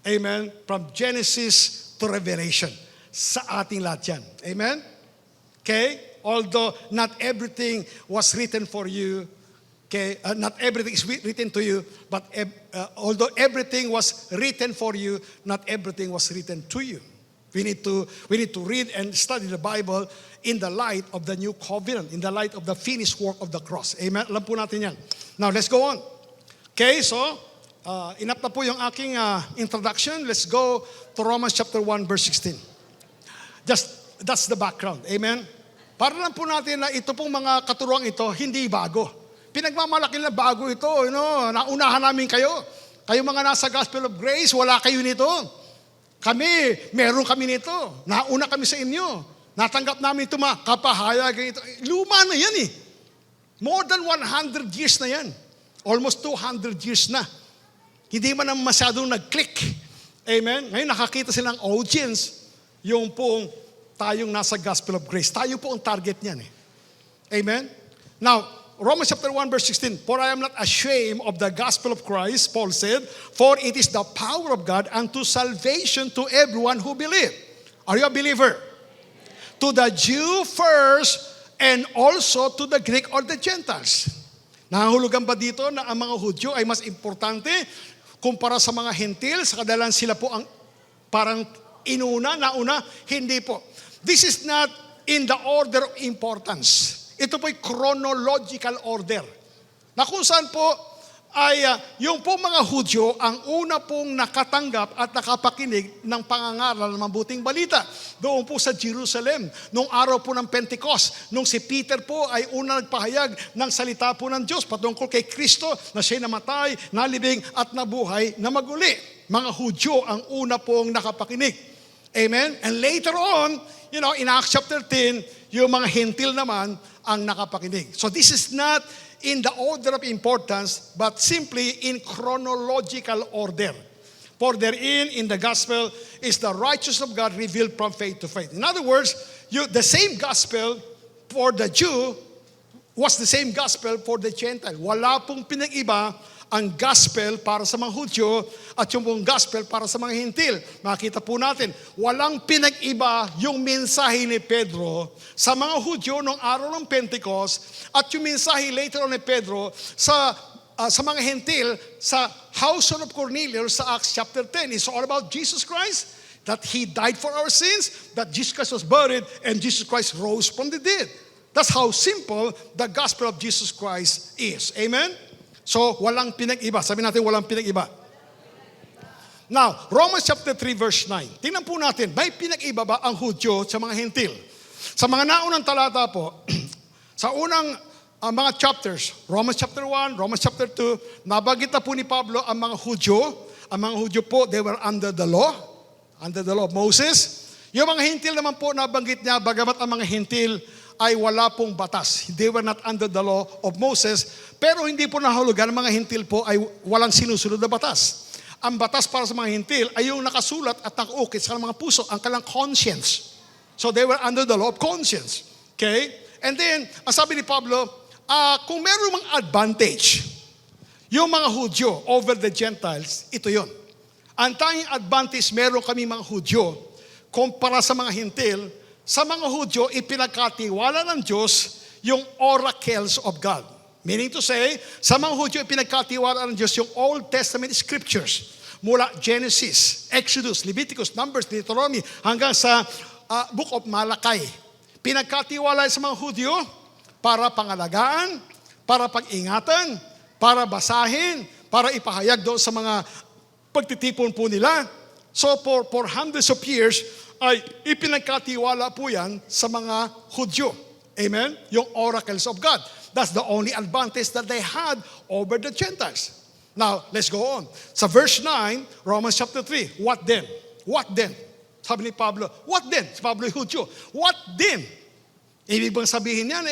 Amen? From Genesis to Revelation. Sa ating lahat yan. Amen? Okay? Although not everything was written for you, okay? Not everything is written to you, but although everything was written for you, not everything was written to you. We need to read and study the Bible in the light of the new covenant, in the light of the finished work of the cross. Amen? Alam po natin yan. Now, let's go on. Okay, so, enough na po yung aking introduction. Let's go to Romans chapter 1, verse 16. That's the background. Amen? Para lang po natin na ito pong mga katuruan ito, hindi bago. Pinagmamalaki na bago ito. Naunahan namin kayo. Kayo mga nasa Gospel of Grace, wala kayo nito. Kami, meron kami nito. Nauna kami sa inyo. Natanggap namin ito mga kapahayagan ito. Luma na yan eh. More than 100 years na yan. Almost 200 years na. Hindi man naman masyadong nag-click. Amen? Ngayon nakakita silang audience. Yung pong tayong nasa Gospel of Grace. Tayo po ang target niyan eh. Amen? Now, Romans chapter 1 verse 16, for I am not ashamed of the gospel of Christ, Paul said, for it is the power of God unto salvation to everyone who believe. Are you a believer? To the Jew first, and also to the Greek or the Gentiles. Nahahulugan ba dito na ang mga Hudyo ay mas importante kumpara sa mga Hentil? Sa kadalan sila po ang parang nauna, hindi po. This is not in the order of importance. Ito po'y chronological order. Na kung saan po ay yung po mga Hudyo ang una pong nakatanggap at nakapakinig ng pangangaral ng mabuting balita. Doon po sa Jerusalem, nung araw po ng Pentecost, nung si Peter po ay una nagpahayag ng salita po ng Diyos patungkol kay Kristo na siya'y namatay, nalibing at nabuhay na maguli. Mga Hudyo ang una pong nakapakinig. Amen? And later on, in Acts chapter 10, yung mga Hentil naman ang nakapakinig. So this is not in the order of importance, but simply in chronological order. For therein, in the gospel, is the righteousness of God revealed from faith to faith. In other words, the same gospel for the Jew was the same gospel for the Gentile. Wala pong pinag-iba ang gospel para sa mga Hudyo at yung pong gospel para sa mga Hentil. Makita po natin, walang pinag-iba yung mensahe ni Pedro sa mga Hudyo noong araw ng Pentecost at yung mensahe later on ni Pedro sa mga Hentil sa household of Cornelius sa Acts chapter 10. It's all about Jesus Christ, that He died for our sins, that Jesus Christ was buried, and Jesus Christ rose from the dead. That's how simple the gospel of Jesus Christ is. Amen? So, walang pinag-iba. Sabi natin, walang pinag-iba. Now, Romans chapter 3 verse 9. Tingnan po natin, may pinag-iba ba ang Hudyo sa mga Hentil? Sa mga naunang talata po, sa unang mga chapters, Romans chapter 1, Romans chapter 2, nabanggit na po ni Pablo ang mga Hudyo. Ang mga Hudyo po, they were under the law of Moses. Yung mga Hentil naman po, nabanggit niya, bagamat ang mga Hentil ay wala pong batas. They were not under the law of Moses. Pero hindi po nahulugan, ang mga Hentil po ay walang sinusunod na batas. Ang batas para sa mga Hentil ay yung nakasulat at nakaukit sa mga puso, ang kanilang conscience. So they were under the law of conscience. Okay? And then, ang sabi ni Pablo, kung meron mang advantage, yung mga Hudyo over the Gentiles, ito yon. Ang tanging advantage meron kami mga Hudyo kumpara sa mga Hintil, sa mga Hudyo, ipinagkatiwala ng Diyos yung oracles of God. Meaning to say, sa mga Hudyo, ipinagkatiwala ng Diyos yung Old Testament Scriptures. Mula Genesis, Exodus, Leviticus, Numbers, Deuteronomy, hanggang sa Book of Malakay. Pinagkatiwala sa mga Hudyo para pangalagaan, para pag-ingatan, para basahin, para ipahayag doon sa mga pagtitipon po nila. So for hundreds of years, ay ipinagkatiwala po yan sa mga Hudyo. Amen? Yung oracles of God. That's the only advantage that they had over the Gentiles. Now, let's go on. Sa verse 9, Romans chapter 3, what then? What then? Sabi ni Pablo, what then? Si Pablo yung Hudyo. What then? Ibig bang sabihin yan,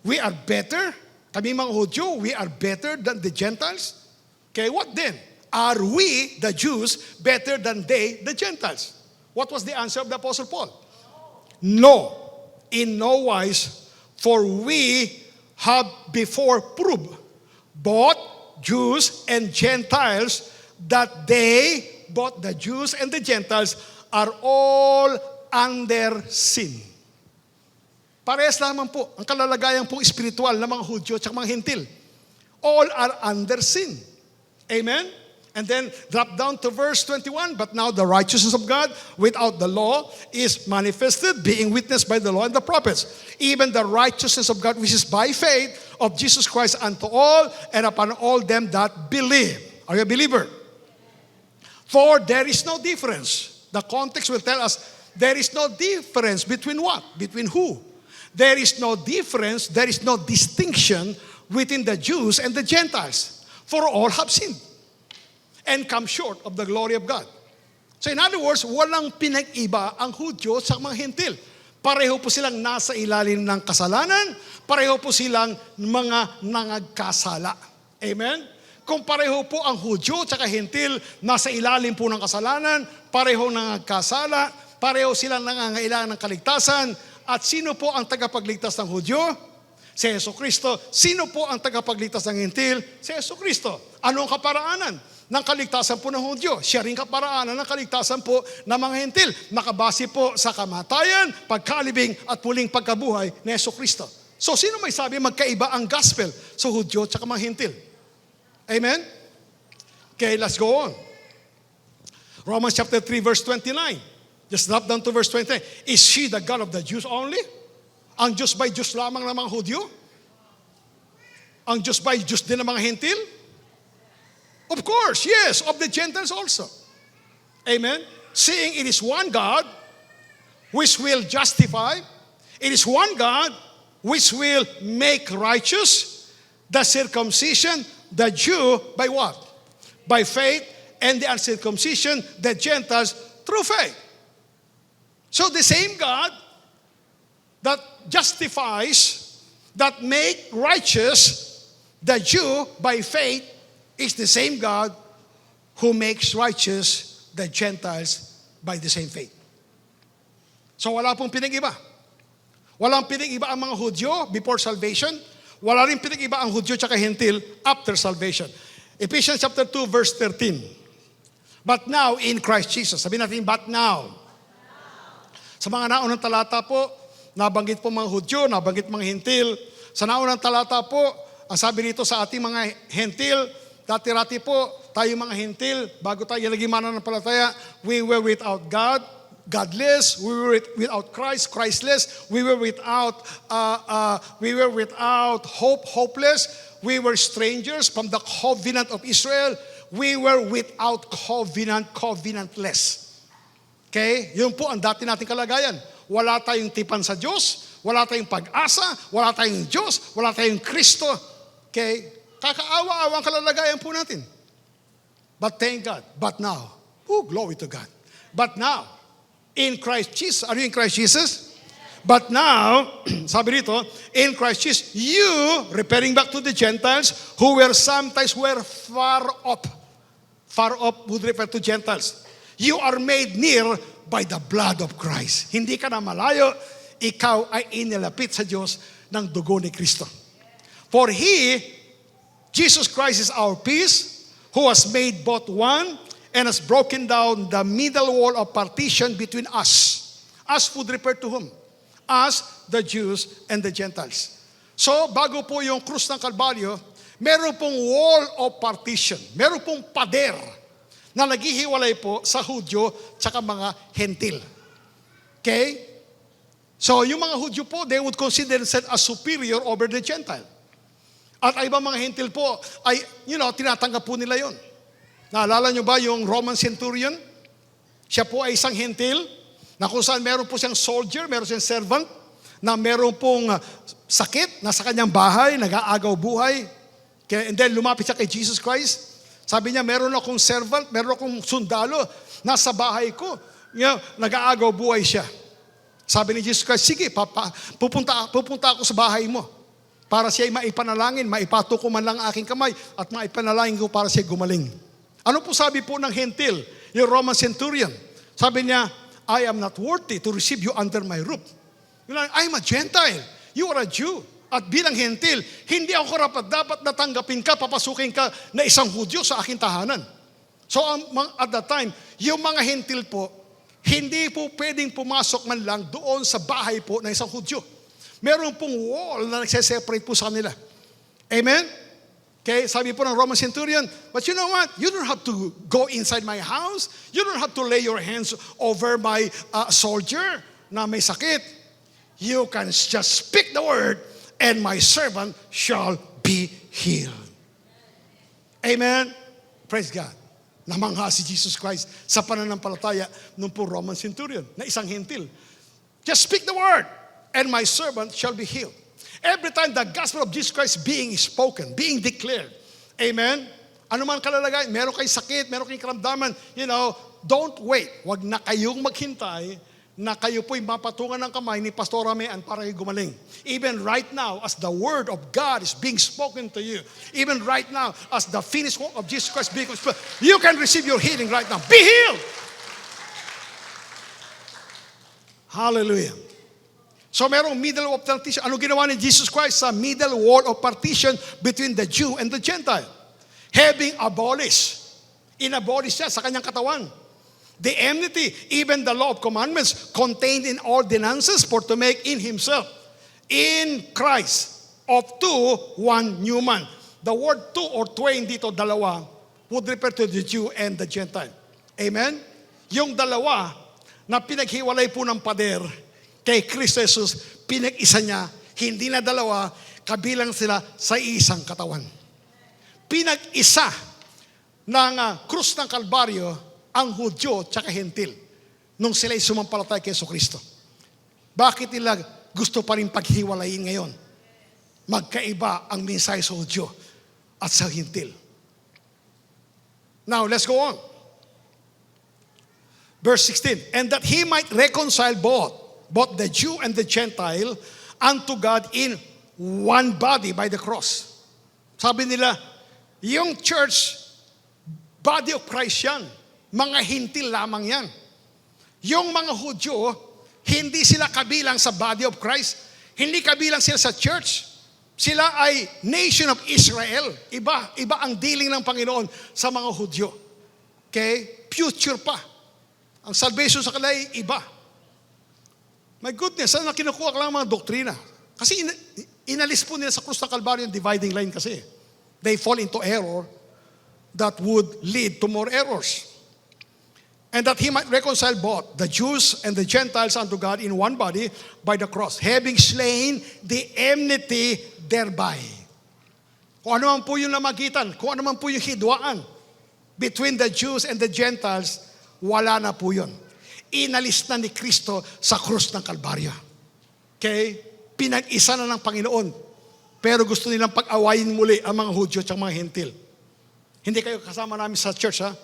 we are better? Kami mga Hudyo, we are better than the Gentiles? Okay, what then? Are we, the Jews, better than they, the Gentiles? What was the answer of the Apostle Paul? No, in no wise, for we have before proved, both Jews and Gentiles, that they, both the Jews and the Gentiles, are all under sin. Parehas lamang po ang kalalagayan pong espiritual ng mga Hudyo at mga Hintil. All are under sin. Amen? And then drop down to verse 21. But now the righteousness of God without the law is manifested, being witnessed by the law and the prophets. Even the righteousness of God which is by faith of Jesus Christ unto all and upon all them that believe. Are you a believer? For there is no difference. The context will tell us there is no difference between what? Between who? There is no difference, there is no distinction within the Jews and the Gentiles. For all have sinned and come short of the glory of God. So in other words, walang pinag-iba ang Hudyo sa mga Hintil. Pareho po silang nasa ilalim ng kasalanan, pareho po silang mga nangagkasala. Amen? Kung pareho po ang Hudyo at Hintil nasa ilalim po ng kasalanan, pareho nangagkasala, pareho silang nangangailangan ng kaligtasan, at sino po ang tagapagligtas ng Hudyo? Si Jesucristo. Sino po ang tagapagligtas ng Hintil? Si Jesucristo. Ano ang kaparaanan ng kaligtasan po ng Hudyo? Siya rin kaparaanan ng kaligtasan po ng mga Hintil. Nakabase po sa kamatayan, pagkalibing at muling pagkabuhay ni Jesucristo. So sino may sabi magkaiba ang gospel sa Hudyo at mga Hintil? Amen? Okay, let's go on. Romans chapter 3 verse 29. Just drop down to verse 29. Is she the God of the Jews only? Ang Diyos ba'y Diyos lamang ng mga Hudyo? Ang Diyos ba'y Diyos din ng mga Hintil? Of course, yes, of the Gentiles also. Amen? Seeing it is one God which will justify, it is one God which will make righteous the circumcision, the Jew, by what? By faith, and the uncircumcision, the Gentiles, through faith. So the same God that justifies, that make righteous the Jew by faith is the same God who makes righteous the Gentiles by the same faith. So wala pong pinag-iba. Walang pinag-iba ang mga Hudyo before salvation. Wala rin pinag-iba ang Hudyo at Hintil after salvation. Ephesians chapter 2 verse 13. But now in Christ Jesus. Sabihin natin, but now. Sa mga naunang talata po, nabanggit po mga Hudyo, nabanggit mga Hintil. Sa naunang talata po, ang sabi dito sa ating mga Hintil, dati-rati po, tayo mga Hintil, bago tayo naging mananampalataya, we were without God, godless, we were without Christ, Christless, we were without hope, hopeless, we were strangers from the covenant of Israel, we were without covenant, covenantless. Okay? Yun po ang dati nating kalagayan. Wala tayong tipan sa Diyos, wala tayong pag-asa, wala tayong Diyos, wala tayong Kristo. Okay? Kakaawa-awa ang kalalagayan po natin. But thank God. But now, glory to God. But now, in Christ Jesus, are you in Christ Jesus? But now, sabi rito, in Christ Jesus, you, referring back to the Gentiles, who were sometimes far off would refer to Gentiles. You are made near by the blood of Christ. Hindi ka na malayo, ikaw ay inilapit sa Diyos ng dugo ni Kristo. For He, Jesus Christ is our peace, who has made both one and has broken down the middle wall of partition between us. Us would refer to whom? Us, the Jews and the Gentiles. So, bago po yung krus ng Kalbaryo, meron pong wall of partition. Meron pong pader na naghihiwalay po sa Hudyo tsaka mga Hentil. Okay? So, yung mga Hudyo po, they would consider themselves as superior over the Gentile. At ay ibang mga Hentil po, ay, tinatanggap po nila yon. Naalala nyo ba yung Roman centurion? Siya po ay isang Hentil, na kung saan meron po siyang soldier, meron siyang servant, na meron pong sakit, nasa kanyang bahay, nag-aagaw buhay. And then lumapit siya kay Jesus Christ. Sabi niya, meron akong servant, meron akong sundalo, nasa bahay ko. Nag-aagaw buhay siya. Sabi ni Jesus Christ, sige, pupunta ako sa bahay mo para siya'y maipanalangin, maipato ko man lang aking kamay at maipanalangin ko para siya'y gumaling. Ano po sabi po ng Hentil, yung Roman centurion? Sabi niya, I am not worthy to receive you under my roof. I'm a Gentile. You are a Jew. At bilang Hentil, hindi ako dapat natanggapin ka, papasukin ka na isang Hudyo sa aking tahanan. So at that time, yung mga Hentil po, hindi po pwedeng pumasok man lang doon sa bahay po ng isang Hudyo. Meron pong wall na nagse-separate po sa kanila. Amen? Okay, sabi po ng Roman centurion, but you know what? You don't have to go inside my house. You don't have to lay your hands over my soldier na may sakit. You can just speak the word and my servant shall be healed. Amen? Praise God. Namangha si Jesus Christ sa pananampalataya ng po Roman centurion na isang Hentil. Just speak the word and my servant shall be healed. Every time the gospel of Jesus Christ being spoken, being declared, amen? Ano man kalalagay, meron kayong sakit, meron kayong karamdaman, don't wait. Huwag na kayong maghintay na kayo po'y mapatungan ng kamay ni Pastor Amean para kayo gumaling. Even right now, as the word of God is being spoken to you, even right now, as the finished work of Jesus Christ being spoken, you can receive your healing right now. Be healed! Hallelujah. So merong middle wall of partition. Ano ginawa ni Jesus Christ sa middle wall of partition between the Jew and the Gentile? Having abolished. Inabolish siya sa kanyang katawan. The enmity, even the law of commandments contained in ordinances for to make in himself, in Christ, of two, one new man. The word two or twain dito, dalawa, would refer to the Jew and the Gentile. Amen? Yung dalawa na pinaghiwalay po ng pader kay Kristo Jesus, pinag-isa niya, hindi na dalawa, kabilang sila sa isang katawan. Pinag-isa ng krus ng Kalbaryo ang Hudyo tsaka Hentil nung sila'y sumampalatay kay Jesucristo. Bakit nila gusto pa rin paghiwalayin ngayon? Magkaiba ang mensahe sa Hudyo at sa Hentil. Now, let's go on. Verse 16, and that he might reconcile both the Jew and the Gentile unto God in one body by the cross. Sabi nila, yung church, body of Christ yan. Mga Hentil lamang yan. Yung mga Hudyo, hindi sila kabilang sa body of Christ. Hindi kabilang sila sa church. Sila ay nation of Israel. Iba ang dealing ng Panginoon sa mga Hudyo. Okay? Future pa. Ang salvation sa kanila ay iba. My goodness, saan na kinukuha ka lang mga doktrina? Kasi inalis po nila sa krus ng Kalbaryo yung dividing line kasi. They fall into error that would lead to more errors. And that he might reconcile both the Jews and the Gentiles unto God in one body by the cross, having slain the enmity thereby. Kung ano man po yung namagitan, kung ano man po yung hidwaan between the Jews and the Gentiles, wala na po yun. Inalis na ni Kristo sa krus ng Kalbaryo. Okay? Pinag-isa na ng Panginoon. Pero gusto nilang pag-awayin muli ang mga Hudyo at mga Hentil. Hindi kayo kasama namin sa church, ha?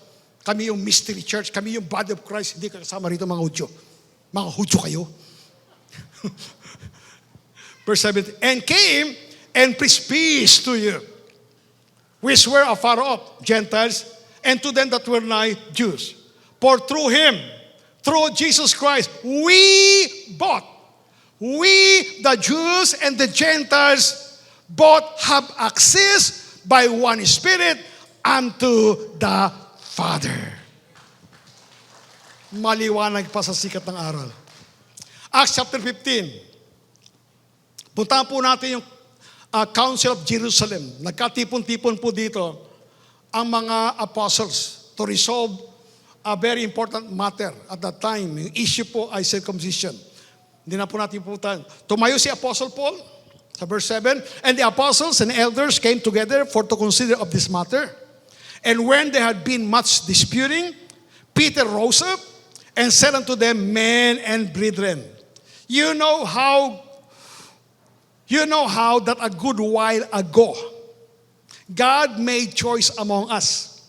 Kami yung mystery church, kami yung body of Christ, hindi kayo kasama rito mga Hudyo. Mga Hudyo kayo. Verse 17, and came and preached peace to you, which were afar off, Gentiles, and to them that were nigh, Jews. For through him, through Jesus Christ, we both we, the Jews and the Gentiles, both have access by one Spirit unto the Father. Maliwanag pa sa sikat ng aral. Acts chapter 15. Puntahan po natin yung Council of Jerusalem. Nagkatipon-tipon po dito ang mga apostles to resolve a very important matter at that time. Yung issue po ay circumcision. Hindi na po natin pupuntahan. Tumayo si Apostle Paul sa verse 7, and the apostles and elders came together for to consider of this matter. And when there had been much disputing, Peter rose up and said unto them, men and brethren, you know how that a good while ago God made choice among us,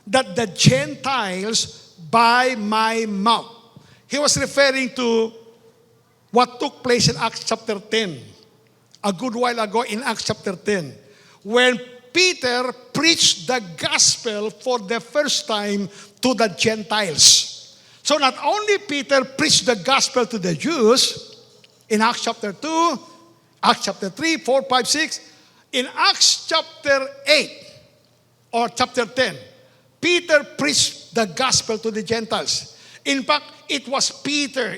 that the Gentiles by my mouth. He was referring to what took place in Acts chapter 10, a good while ago in Acts chapter 10, when Peter preached the gospel for the first time to the Gentiles. So not only Peter preached the gospel to the Jews in Acts chapter 2, Acts chapter 3, 4, 5, 6, in Acts chapter 8 or chapter 10, Peter preached the gospel to the Gentiles. In fact, it was Peter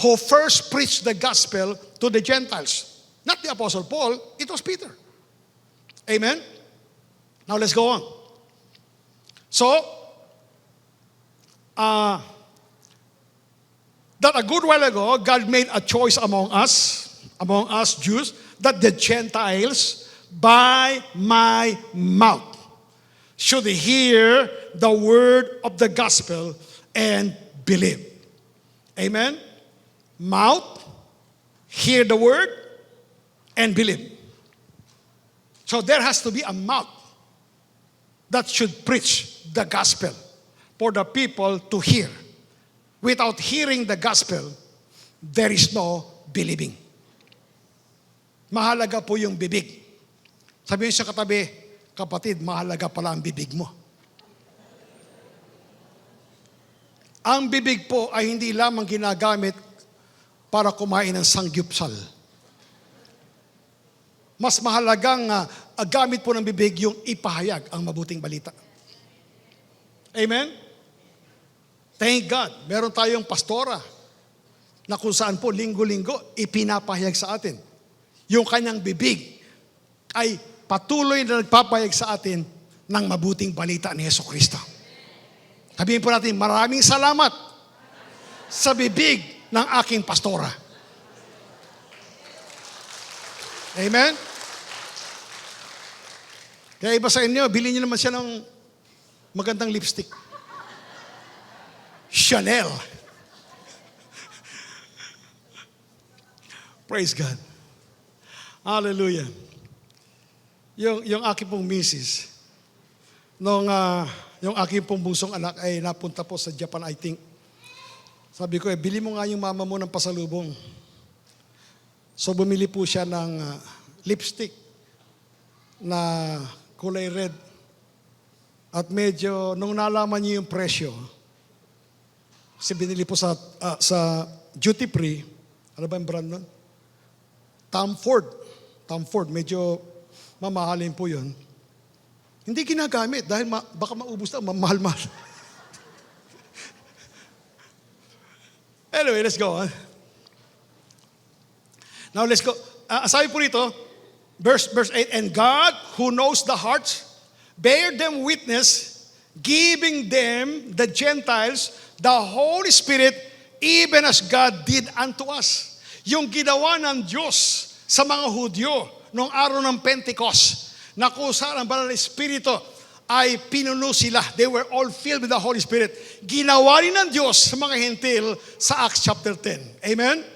who first preached the gospel to the Gentiles. Not the Apostle Paul, it was Peter. Amen? Now let's go on. So, that a good while ago, God made a choice among us Jews, that the Gentiles by my mouth should hear the word of the gospel and believe. Amen? Mouth, hear the word, and believe. So there has to be a mouth that should preach the gospel for the people to hear. Without hearing the gospel, there is no believing. Mahalaga po yung bibig. Sabihin sa katabi, kapatid, mahalaga pala ang bibig mo. Ang bibig po ay hindi lamang ginagamit para kumain ng sangyupsal. Mas mahalagang gamit po ng bibig yung ipahayag ang mabuting balita. Amen? Thank God, meron tayong pastora na kung saan po linggo-linggo ipinapahayag sa atin. Yung kanyang bibig ay patuloy na nagpapahayag sa atin ng mabuting balita ni Jesucristo. Sabihin po natin, maraming salamat sa bibig ng aking pastora. Amen? Kaya iba sa inyo, bilhin niyo naman siya ng magandang lipstick. Chanel. Praise God. Hallelujah. Yung aking pong misis, yung aking pong bunsong anak ay napunta po sa Japan, I think. Sabi ko, bili mo nga yung mama mo ng pasalubong. So bumili po siya ng lipstick na kulay red. At medyo, nung nalaman niyo yung presyo, kasi binili po sa duty free, ano ba yung brand nun? Tom Ford, medyo mamahalin po yun. Hindi ginagamit dahil baka maubos na, mamahal-mahal. Anyway, let's go on. Now let's go. Sabi po rito, verse 8, and God who knows the hearts, bear them witness, giving them, the Gentiles, the Holy Spirit, even as God did unto us. Yung ginawa ng Diyos sa mga Hudyo noong araw ng Pentecost, na kung saan ang Banal na Espiritu ay pinuno sila. They were all filled with the Holy Spirit. Ginawa rin ng Diyos sa mga Hentil sa Acts chapter 10. Amen?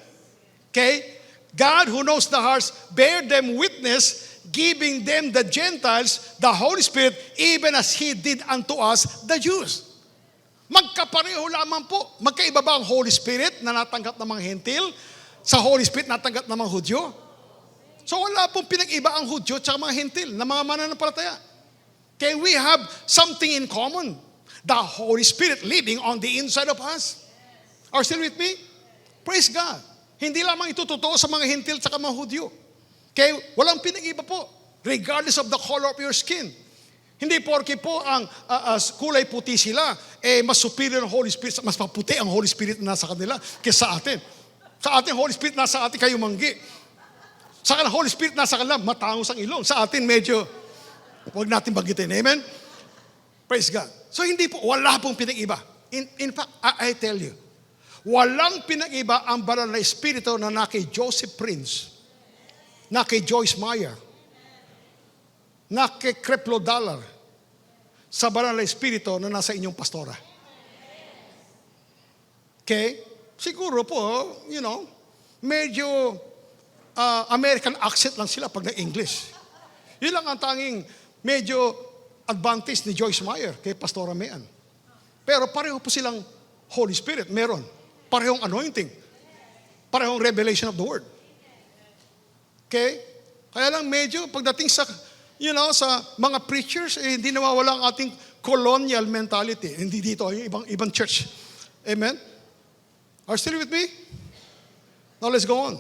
Okay? God who knows the hearts, bear them witness, giving them, the Gentiles, the Holy Spirit, even as He did unto us, the Jews. Magkapareho lamang po. Magkaiba ba ang Holy Spirit na natanggap ng mga Hentil sa Holy Spirit na natanggap ng mga Hudyo? So wala pong pinag-iba ang Hudyo at mga Hentil na mga mananampalataya. Okay, we have something in common. The Holy Spirit living on the inside of us. Are you still with me? Praise God. Hindi lamang ito totoo sa mga Hintil at mga Hudyo. Okay? Walang pinag-iba po. Regardless of the color of your skin. Hindi porke po ang kulay puti sila, mas superior ang Holy Spirit, mas maputi ang Holy Spirit na nasa kanila kaysa sa atin. Sa atin, Holy Spirit nasa atin kayo manggi. Sa kanila, Holy Spirit nasa kanila, matangos ang ilong. Sa atin, medyo, huwag natin banggitin. Amen? Praise God. So hindi po, wala pong pinag-iba. In fact, I tell you, walang pinag-iba ang banal na Espiritu na na kay Joseph Prince, na kay Joyce Meyer, na kay Creflo Dollar, sa banal na Espiritu na nasa inyong pastora. Okay? Siguro po, medyo American accent lang sila pag na-English. Yun lang ang tanging medyo advantage ni Joyce Meyer kay Pastora Mayan. Pero pareho po silang Holy Spirit, meron. Parehong anointing. Parehong revelation of the Word. Okay? Kaya lang medyo pagdating sa, sa mga preachers, hindi nawawala ang ating colonial mentality. Hindi dito, yung ibang church. Amen? Are you still with me? Now let's go on.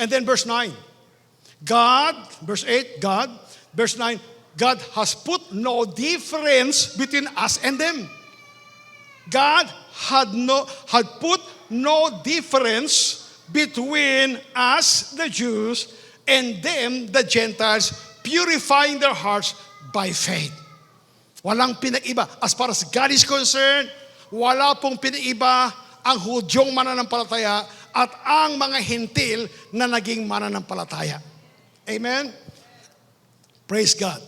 And then verse 9. Verse 8, verse 9, God has put no difference between us and them. God had put no difference between us, the Jews, and them, the Gentiles, purifying their hearts by faith. Walang pinag-iba. As far as God is concerned, wala pong pinag-iba ang Hudyong mananampalataya at ang mga Hintil na naging mananampalataya. Amen? Praise God.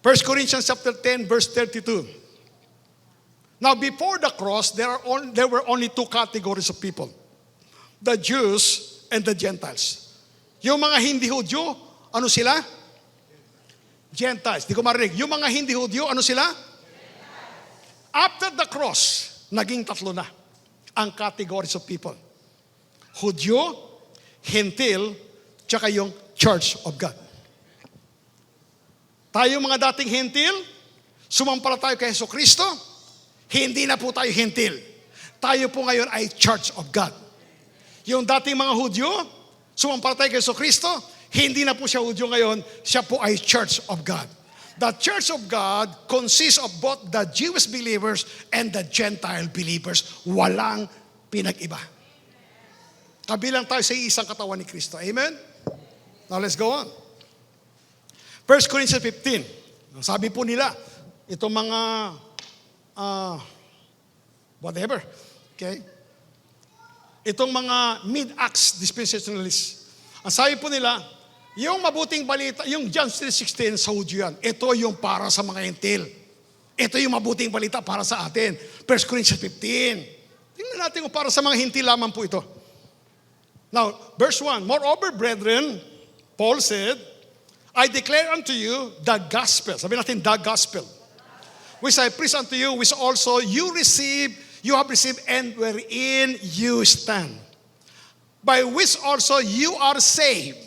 1 Corinthians chapter 10, verse 32. Now, before the cross, there were only two categories of people. The Jews and the Gentiles. Yung mga hindi Hudyo, ano sila? Gentiles. Di ko marinig. Yung mga hindi Hudyo, ano sila? Gentiles. After the cross, naging tatlo na ang categories of people. Hudyo, Hintil, tsaka yung Church of God. Tayo mga dating Hintil, sumampalataya kay Jesucristo, hindi na po tayo Hintil. Tayo po ngayon ay Church of God. Yung dating mga Hudyo, sumampalataya kay Jesucristo, hindi na po siya Hudyo ngayon, siya po ay Church of God. The Church of God consists of both the Jewish believers and the Gentile believers. Walang pinag-iba. Kabilang tayo sa isang katawan ni Kristo. Amen? Now let's go on. 1 Corinthians 15. Sabi po nila, itong mga whatever. Okay? Itong mga mid-acts dispensationalists. Ang sabi po nila, yung mabuting balita, yung John 3:16 sa Hudyo yan, ito yung para sa mga Hintil. Ito yung mabuting balita para sa atin. 1 Corinthians 15. Tingnan natin kung para sa mga Hintil lamang po ito. Now, verse 1, moreover, brethren, Paul said, I declare unto you the gospel. Sabi natin, the gospel. Which I preach unto you, which also you have received, and wherein you stand. By which also you are saved,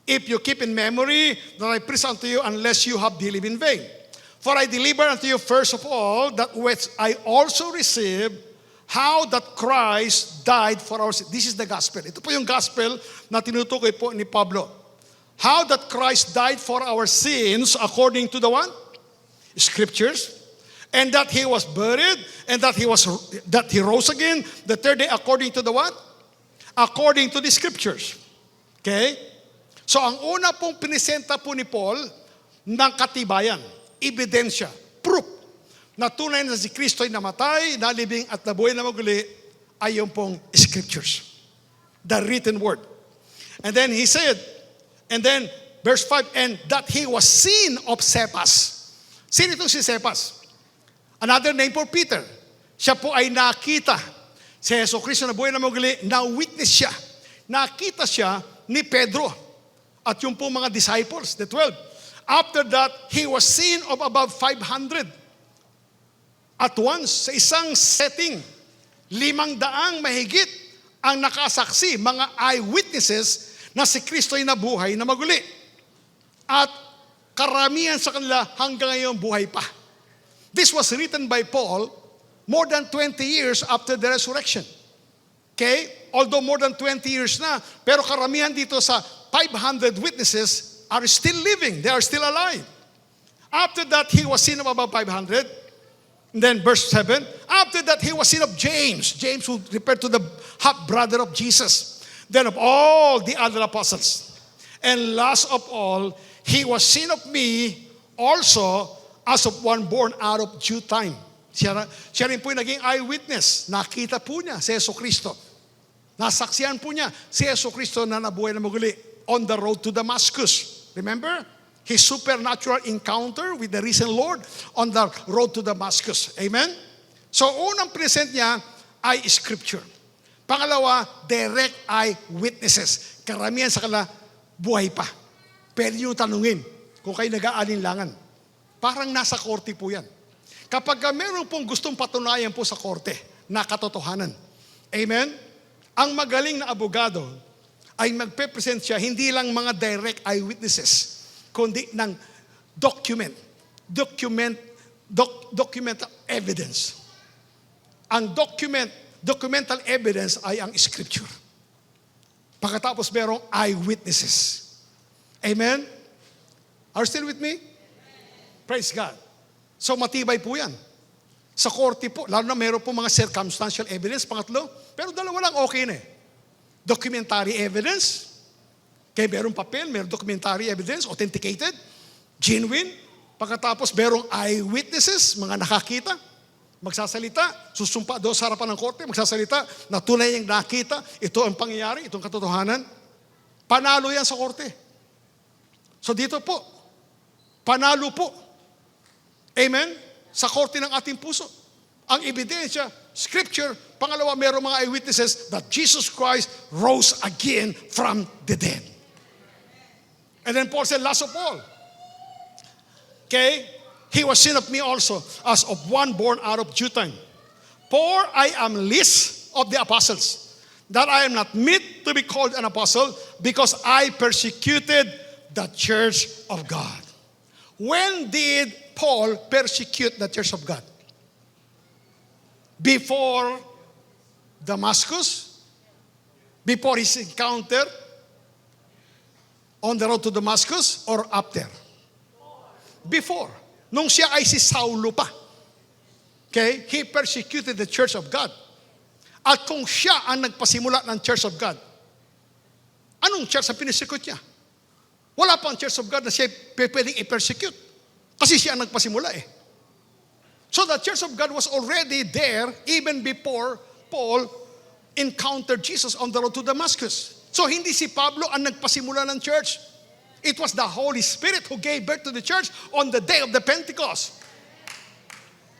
if you keep in memory that I preach unto you, unless you have believed in vain. For I deliver unto you first of all that which I also received, how that Christ died for our sins. This is the gospel. Ito po yung gospel na tinutukoy po ni Pablo. How that Christ died for our sins according to the what? Scriptures. And that He was buried, and that He rose again the third day according to the what? According to the Scriptures. Okay? So ang una pong pinisenta po ni Paul ng katibayan, ebidensya, proof, na tunay na si Kristo ay namatay, nalibing at nabuhay na maguli, ay yung pong Scriptures. The written word. And then he said, and then verse 5, and that He was seen of Cephas. Sino itong si Cephas? Another name for Peter. Siya po ay nakita. Si Jesucristo na buhay na maguli, na-witness siya. Nakita siya ni Pedro at yung po mga disciples, the 12. After that, He was seen of above 500. At once, sa isang setting, 500 mahigit ang nakasaksi, mga eyewitnesses na si Kristo ay nabuhay na maguli. At karamihan sa kanila hanggang ngayon buhay pa. This was written by Paul more than 20 years after the resurrection. Okay? although more than 20 years na, pero karamihan dito sa 500 witnesses are still living. They are still alive. After that, he was seen of about 500. And then verse 7, after that, he was seen of James. James who referred to the half-brother of Jesus. Then of all the other apostles. And last of all, he was seen of me also as of one born out of due time. Siya rin po yung naging eyewitness. Nakita po niya si Yesu Cristo. Nasaksihan po niya si Yesu Cristo na nabuhay na muli on the road to Damascus. Remember? His supernatural encounter with the risen Lord on the road to Damascus. Amen? So, unang present niya ay scripture. Pangalawa, direct eyewitnesses. Karamihan sa kanila, buhay pa. Pwede nyo tanungin kung kayo nag-aalinlangan. Parang nasa korte po yan. Kapag meron pong gustong patunayan po sa korte na katotohanan. Amen? Ang magaling na abogado ay magpe-present siya hindi lang mga direct eyewitnesses, kundi ng documental evidence. Ang documental evidence ay ang scripture. Pagkatapos merong eyewitnesses. Amen? Are you still with me? Praise God. So matibay po yan. Sa korte po, lalo na meron po mga circumstantial evidence, pangatlo, pero dalawa lang okay na eh. Documentary evidence, kaya merong papel, merong documentary evidence, authenticated, genuine, pagkatapos merong eyewitnesses, mga nakakita, magsasalita, susumpa doon sa harapan ng korte, magsasalita, na tunay niyang nakita, ito ang pangyayari, itong katotohanan, panalo yan sa korte. So dito po, panalo po. Amen? Sa korte ng ating puso. Ang ebidensya, scripture, pangalawa, mayroong mga eyewitnesses that Jesus Christ rose again from the dead. And then Paul said, last of all, okay, he was seen of me also as of one born out of due time. For I am least of the apostles, that I am not meet to be called an apostle, because I persecuted the church of God. When did Paul persecute the church of God? Before Damascus? Before his encounter on the road to Damascus? Or after? Before. Nung siya ay si Saulo pa. Okay? He persecuted the church of God. At kung siya ang nagpasimula ng church of God, anong church ang pinisecute niya? Wala pang church of God na siya pwedeng i-persecute. Kasi siya ang nagpasimula eh. So the church of God was already there even before Paul encountered Jesus on the road to Damascus. So hindi si Pablo ang nagpasimula ng church. It was the Holy Spirit who gave birth to the church on the day of the Pentecost.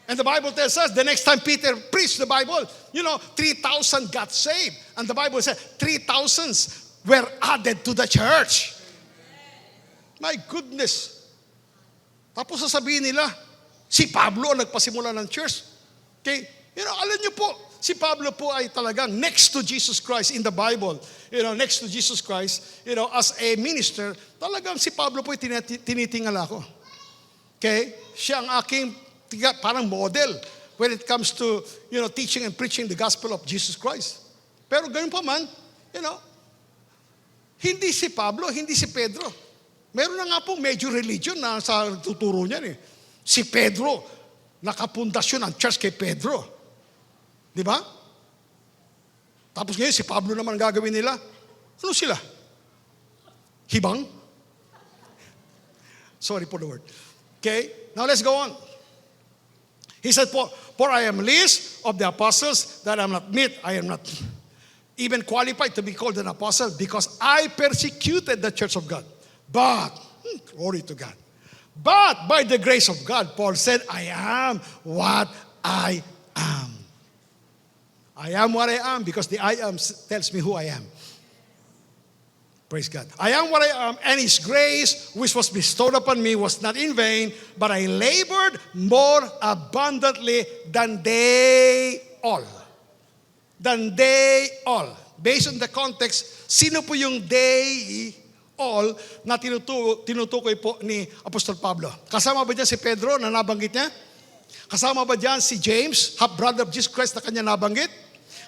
And the Bible tells us, the next time Peter preached the Bible, 3,000 got saved. And the Bible says, 3,000 were added to the church. My goodness. Tapos sasabihin nila, si Pablo ang nagpasimula ng church. Okay? Alam niyo po, si Pablo po ay talagang next to Jesus Christ in the Bible. Next to Jesus Christ, as a minister, talagang si Pablo po ay tinitingala ko. Okay? Siya ang aking parang model when it comes to, teaching and preaching the gospel of Jesus Christ. Pero ganun pa man, hindi si Pablo, hindi si Pedro. Meron na nga pong major religion na sa tuturo niyan eh. Si Pedro, nakapundasyon ang church kay Pedro. Di ba? Tapos ngayon, si Pablo naman ang gagawin nila. Ano sila? Hibang? Sorry for the word. Okay, now let's go on. He said, for I am least of the apostles, that I am not meet, I am not even qualified to be called an apostle, because I persecuted the church of God. But, glory to God. But by the grace of God, Paul said, I am what I am. I am what I am because the I am tells me who I am. Praise God. I am what I am, and His grace, which was bestowed upon me, was not in vain, but I labored more abundantly than they all. Than they all. Based on the context, sino po yung they all na tinutukoy po ni Apostol Pablo? Kasama ba dyan si Pedro na nabanggit niya? Kasama ba dyan si James, half-brother of Jesus Christ na kanya nabanggit?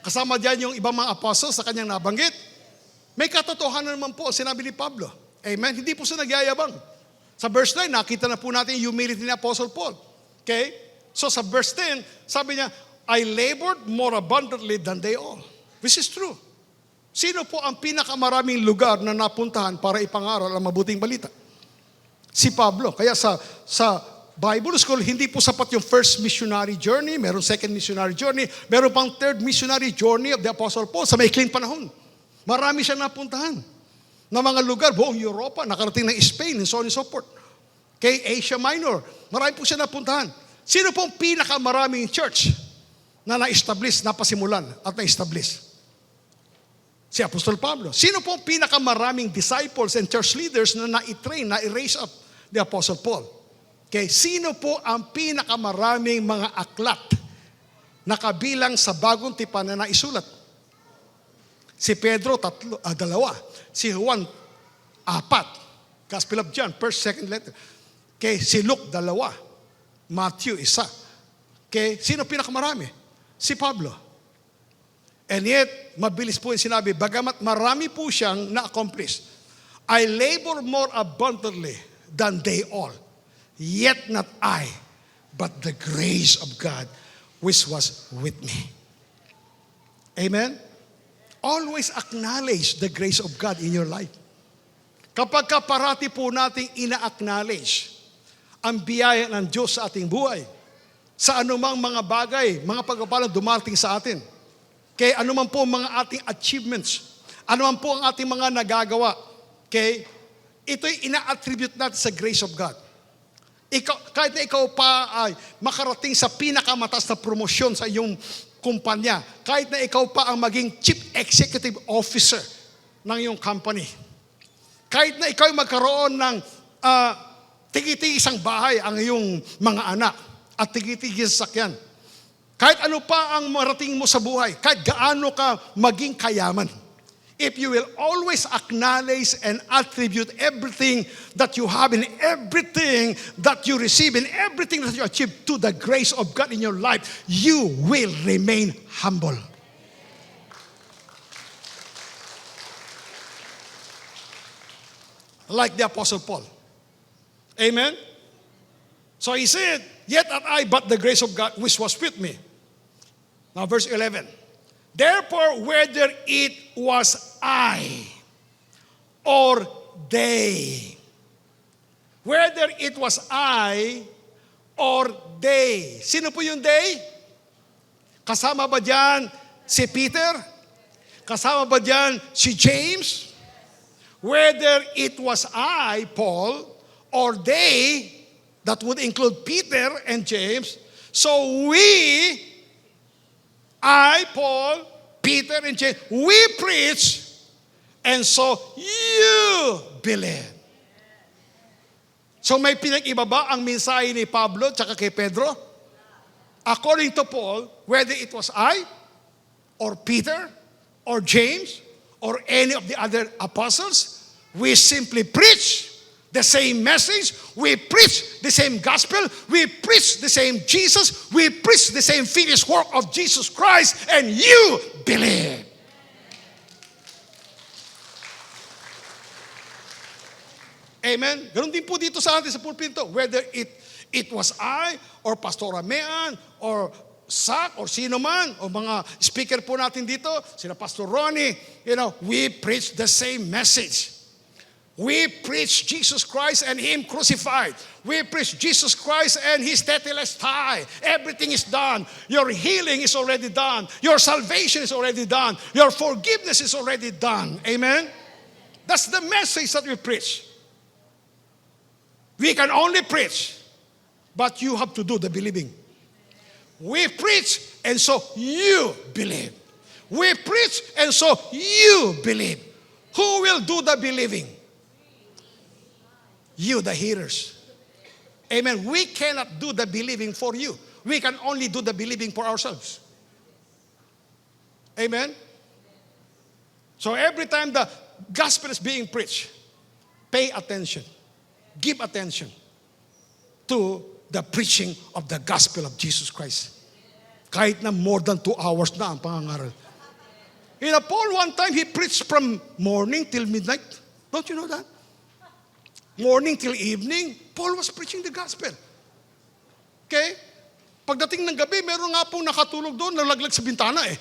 Kasama diyan yung ibang mga apostles sa kanyang nabanggit. May katotohanan naman po sinabi ni Pablo. Amen? Hindi po siya nagyayabang. Sa verse 9, nakita na po natin yung humility ni Apostle Paul. Okay? So sa verse 10, sabi niya, I labored more abundantly than they all. Which is true. Sino po ang pinakamaraming lugar na napuntahan para ipangaral ang mabuting balita? Si Pablo. Kaya sa Bible School, hindi po sapat yung first missionary journey, meron second missionary journey, meron pang third missionary journey of the Apostle Paul sa maikling panahon. Marami siya napuntahan na mga lugar, buong Europa, nakarating ng Spain, and so on and so forth. Kay Asia Minor, marami po siya napuntahan. Sino pong pinakamaraming church na na-establish, napasimulan at na-establish? Si Apostol Pablo. Sino po ang pinakamaraming disciples and church leaders na na-train, na-raise up the Apostle Paul? Okay, sino po ang pinakamaraming mga aklat na kabilang sa bagong tipan na naisulat? Si Pedro, 2. Si Juan, 4. Gospel of John, 1st, 2nd letter. Okay, si Luke, 2. Matthew, 1. Okay, sino pinakamarami? Si Pablo. And yet, mabilis po yung sinabi, bagamat marami po siyang na-accomplish, I labor more abundantly than they all. Yet not I, but the grace of God which was with me. Amen? Always acknowledge the grace of God in your life. Kapag parati po nating ina-acknowledge ang biyaya ng Diyos sa ating buhay, sa anumang mga bagay, mga pagpapalang dumating sa atin, kaya anuman po mga ating achievements, anuman po ang ating mga nagagawa, okay, ito'y ina-attribute natin sa grace of God. Kahit na ikaw pa ay makarating sa pinakamataas na promosyon sa iyong kumpanya, kahit na ikaw pa ang maging chief executive officer ng iyong company, kahit na ikaw ay magkaroon ng tigi-tigi isang bahay ang iyong mga anak at tigi-tigi sasakyan, kahit ano pa ang marating mo sa buhay, kahit gaano ka maging kayaman, if you will always acknowledge and attribute everything that you have and everything that you receive and everything that you achieve to the grace of God in your life, you will remain humble. Like the Apostle Paul. Amen? So he said, yet not I, but the grace of God which was with me. Now verse 11. Therefore, whether it was I or they, whether it was I or they. Sino po yung they? Kasama ba dyan si Peter? Kasama ba dyan si James? Whether it was I, Paul, or they, that would include Peter and James, so we, I, Paul, Peter, and James, we preach, and so you believe. So may pinag-iba ba ang mensahe ni Pablo tsaka kay Pedro? According to Paul, whether it was I, or Peter, or James, or any of the other apostles, we simply preach the same message, we preach the same gospel, we preach the same Jesus, we preach the same finished work of Jesus Christ, and you believe. Amen? Ganun din po dito sa atin sa pulpito. Whether it was I, or Pastor Amean, or Sak, or sino man, o mga speaker po natin dito, sina Pastor Ronnie, we preach the same message. We preach Jesus Christ and Him crucified. We preach Jesus Christ and His tetelestai. Everything is done. Your healing is already done. Your salvation is already done. Your forgiveness is already done. Amen? That's the message that we preach. We can only preach, but you have to do the believing. We preach, and so you believe. We preach, and so you believe. Who will do the believing? You, the hearers. Amen. We cannot do the believing for you. We can only do the believing for ourselves. Amen. So every time the gospel is being preached, pay attention. Give attention to the preaching of the gospel of Jesus Christ. Kahit na more than 2 hours na ang pangangaral. Paul one time, he preached from morning till midnight. Don't you know that? Morning till evening, Paul was preaching the gospel. Okay? Pagdating ng gabi, meron nga pong nakatulog doon, nalaglag sa bintana eh.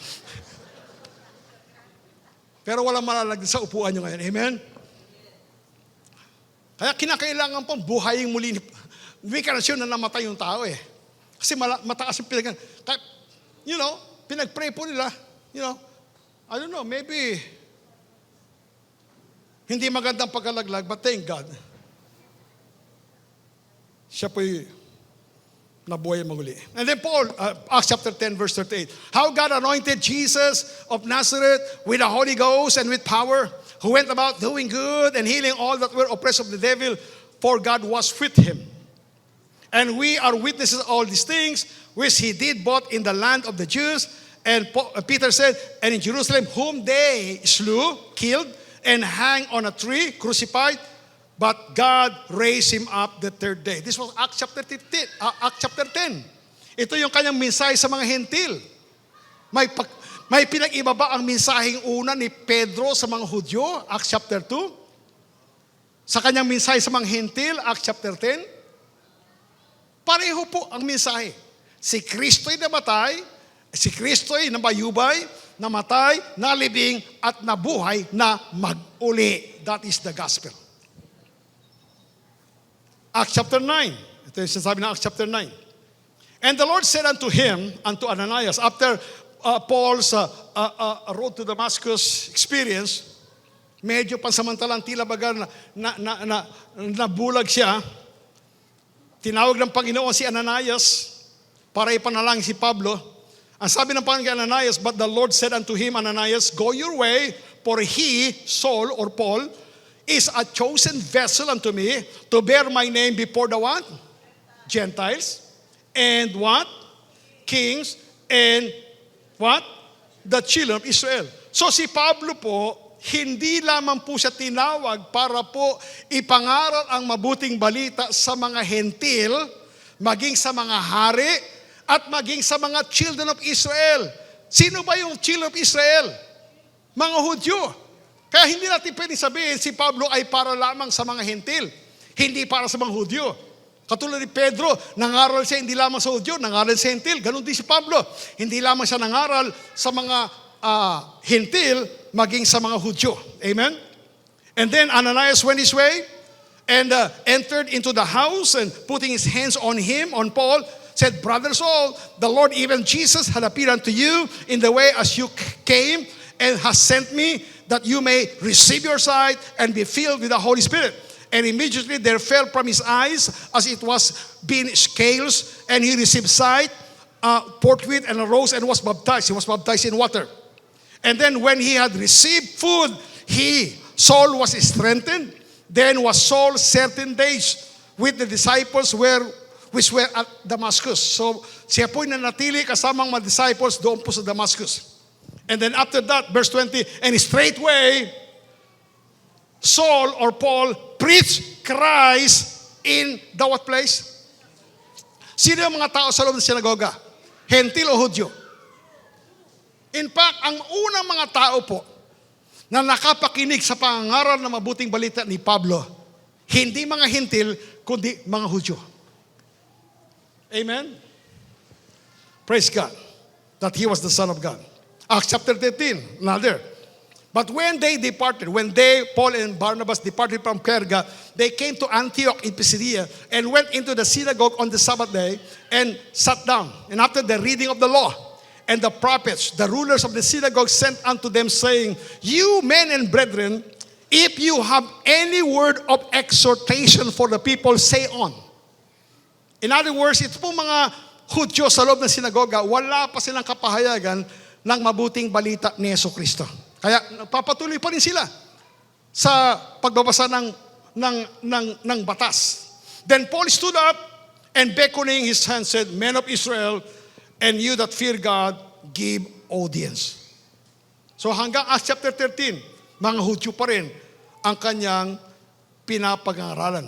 Pero walang malalaglag sa upuan nyo ngayon. Amen? Kaya kinakailangan pong buhayin muli. May kanasyon na namatay yung tao eh. Kasi mataas yung pinag-pray po nila. I don't know, maybe hindi magandang pagkalaglag, but thank God. Siya po'y nabuhay maguli. And then Paul, Acts chapter 10, verse 38. How God anointed Jesus of Nazareth with the Holy Ghost and with power, who went about doing good and healing all that were oppressed of the devil, for God was with him. And we are witnesses of all these things, which he did both in the land of the Jews, and Peter said, and in Jerusalem, whom they slew, killed, and hanged on a tree, crucified, but God raised him up the third day. This was Acts chapter 10. Ito yung kanyang mensahe sa mga hentil. May pinag-iba ba ang mensaheng una ni Pedro sa mga Hudyo, Acts chapter 2? Sa kanyang mensahe sa mga hentil, Acts chapter 10? Pareho po ang mensahe. Si Kristo'y namatay, si Kristo'y nabayubay, namatay, nalibing, at nabuhay na mag-uli. That is the gospel. Acts chapter 9. Ito yung sinasabi ng Acts chapter 9. And the Lord said unto him, unto Ananias, after Paul's road to Damascus experience, medyo pansamantalang tila baga nabulag siya. Tinawag ng Panginoon si Ananias para ipanalangin si Pablo. Ang sabi ng Panginoon kay Ananias, but the Lord said unto him, Ananias, go your way, for he, Saul or Paul, is a chosen vessel unto me to bear my name before the what? Gentiles. And what? Kings. And what? The children of Israel. So si Pablo po, hindi lamang po siya tinawag para po ipangaral ang mabuting balita sa mga hentil, maging sa mga hari, at maging sa mga children of Israel. Sino ba yung children of Israel? Mga Hudyo. Kaya hindi natin pwedeng sabihin si Pablo ay para lamang sa mga hentil, hindi para sa mga Hudyo. Katulad ni Pedro, nangaral siya hindi lamang sa Hudyo, nangaral sa hentil. Ganon din si Pablo. Hindi lamang siya nangaral sa mga hentil, maging sa mga Hudyo. Amen? And then Ananias went his way and entered into the house and putting his hands on him, on Paul, said, Brother Saul, the Lord, even Jesus, had appeared unto you in the way as you came and has sent me that you may receive your sight and be filled with the Holy Spirit. And immediately there fell from his eyes as it was being scales, and he received sight forthwith and arose and was baptized. He was baptized in water. And then when he had received food, Saul was strengthened. Then was Saul certain days with the disciples which were at Damascus. So siya po'y nanatili kasamang mga disciples doon po sa Damascus. And then after that, verse 20, and straightway, Saul or Paul preached Christ in the what place? Sino yung mga tao sa loob ng sinagoga? Hentil o Hudyo? In fact, ang unang mga tao po na nakapakinig sa pangangaral ng mabuting balita ni Pablo, hindi mga Hentil, kundi mga Hudyo. Amen? Praise God that he was the Son of God. Acts chapter 13, another. But when they departed, Paul and Barnabas departed from Perga, they came to Antioch in Pisidia and went into the synagogue on the Sabbath day and sat down. And after the reading of the law and the prophets, the rulers of the synagogue sent unto them, saying, You men and brethren, if you have any word of exhortation for the people, say on. In other words, ito pong mga Hudyo sa loob ng sinagoga, wala pa silang kapahayagan ng mabuting balita ni Jesucristo. Kaya papatuloy pa rin sila sa pagbabasa ng batas. Then Paul stood up and beckoning his hand said, Men of Israel, and you that fear God, give audience. So hanggang Acts chapter 13, mga Hudyo pa rin ang kanyang pinapag-aaralan.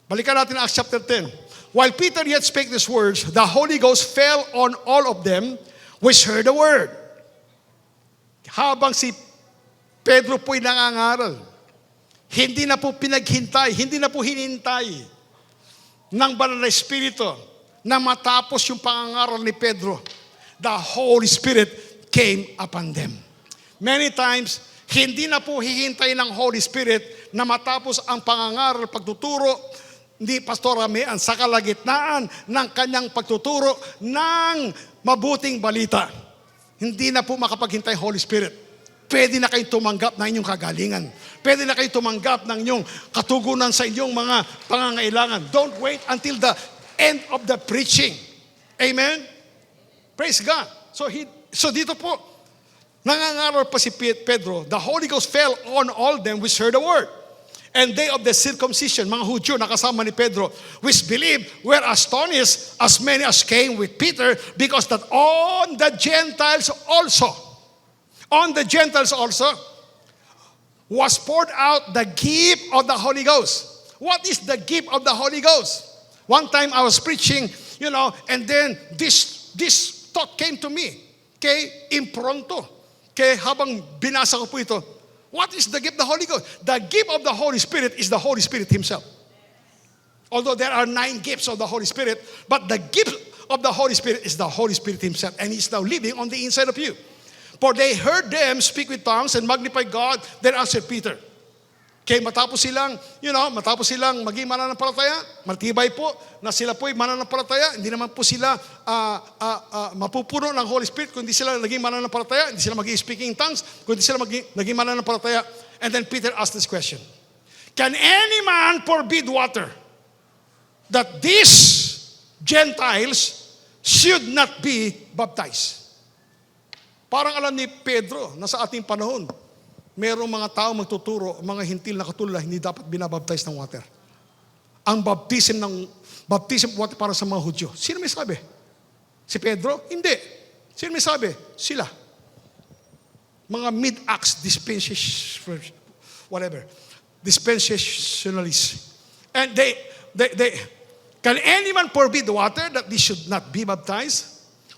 Balikan natin Acts chapter 10. While Peter yet spake these words, the Holy Ghost fell on all of them which heard the word. habang si Pedro po'y nangangaral, hindi na po pinaghintay, hindi na po hinintay ng banal na Espiritu na matapos yung pangangaral ni Pedro. The Holy Spirit came upon them. Many times, hindi na po hihintay ng Holy Spirit na matapos ang pangangaral, pagtuturo ni Pastor Amean sa kalagitnaan ng kanyang pagtuturo ng mabuting balita. Hindi na po makapaghintay Holy Spirit. Pwede na kayong tumanggap ng inyong kagalingan. Pwede na kayong tumanggap ng inyong katugunan sa inyong mga pangangailangan. Don't wait until the end of the preaching. Amen? Praise God. So dito po, nangangaral pa si Pedro, the Holy Ghost fell on all them which heard the word. And they of the circumcision, mga Hudyo na kasama ni Pedro, which believed, were astonished, as many as came with Peter, because that on the Gentiles also, was poured out the gift of the Holy Ghost. What is the gift of the Holy Ghost? One time I was preaching, and then this thought came to me. Okay, impronto. Okay, habang binasa ko po ito, what is the gift of the Holy Ghost? The gift of the Holy Spirit is the Holy Spirit Himself. Although there are 9 gifts of the Holy Spirit, but the gift of the Holy Spirit is the Holy Spirit Himself, and He's now living on the inside of you. For they heard them speak with tongues and magnify God, then answered Peter. Okay, matapos silang maging mananampalataya, matibay po na sila po'y mananampalataya, hindi naman po sila mapupuno ng Holy Spirit, kundi sila naging mananampalataya, hindi sila mag-speaking tongues, kundi sila naging mananampalataya. And then Peter asked this question, can any man forbid water that these Gentiles should not be baptized? Parang alam ni Pedro na sa ating panahon, merong mga tao magtuturo, mga hintil na katulad, hindi dapat binabaptize ng water. Ang baptism water para sa mga Hudyo. Sino may sabi? Si Pedro? Hindi. Sino may sabi? Sila. Mga mid-acts dispensationalists. And they can any man forbid the water that they should not be baptized?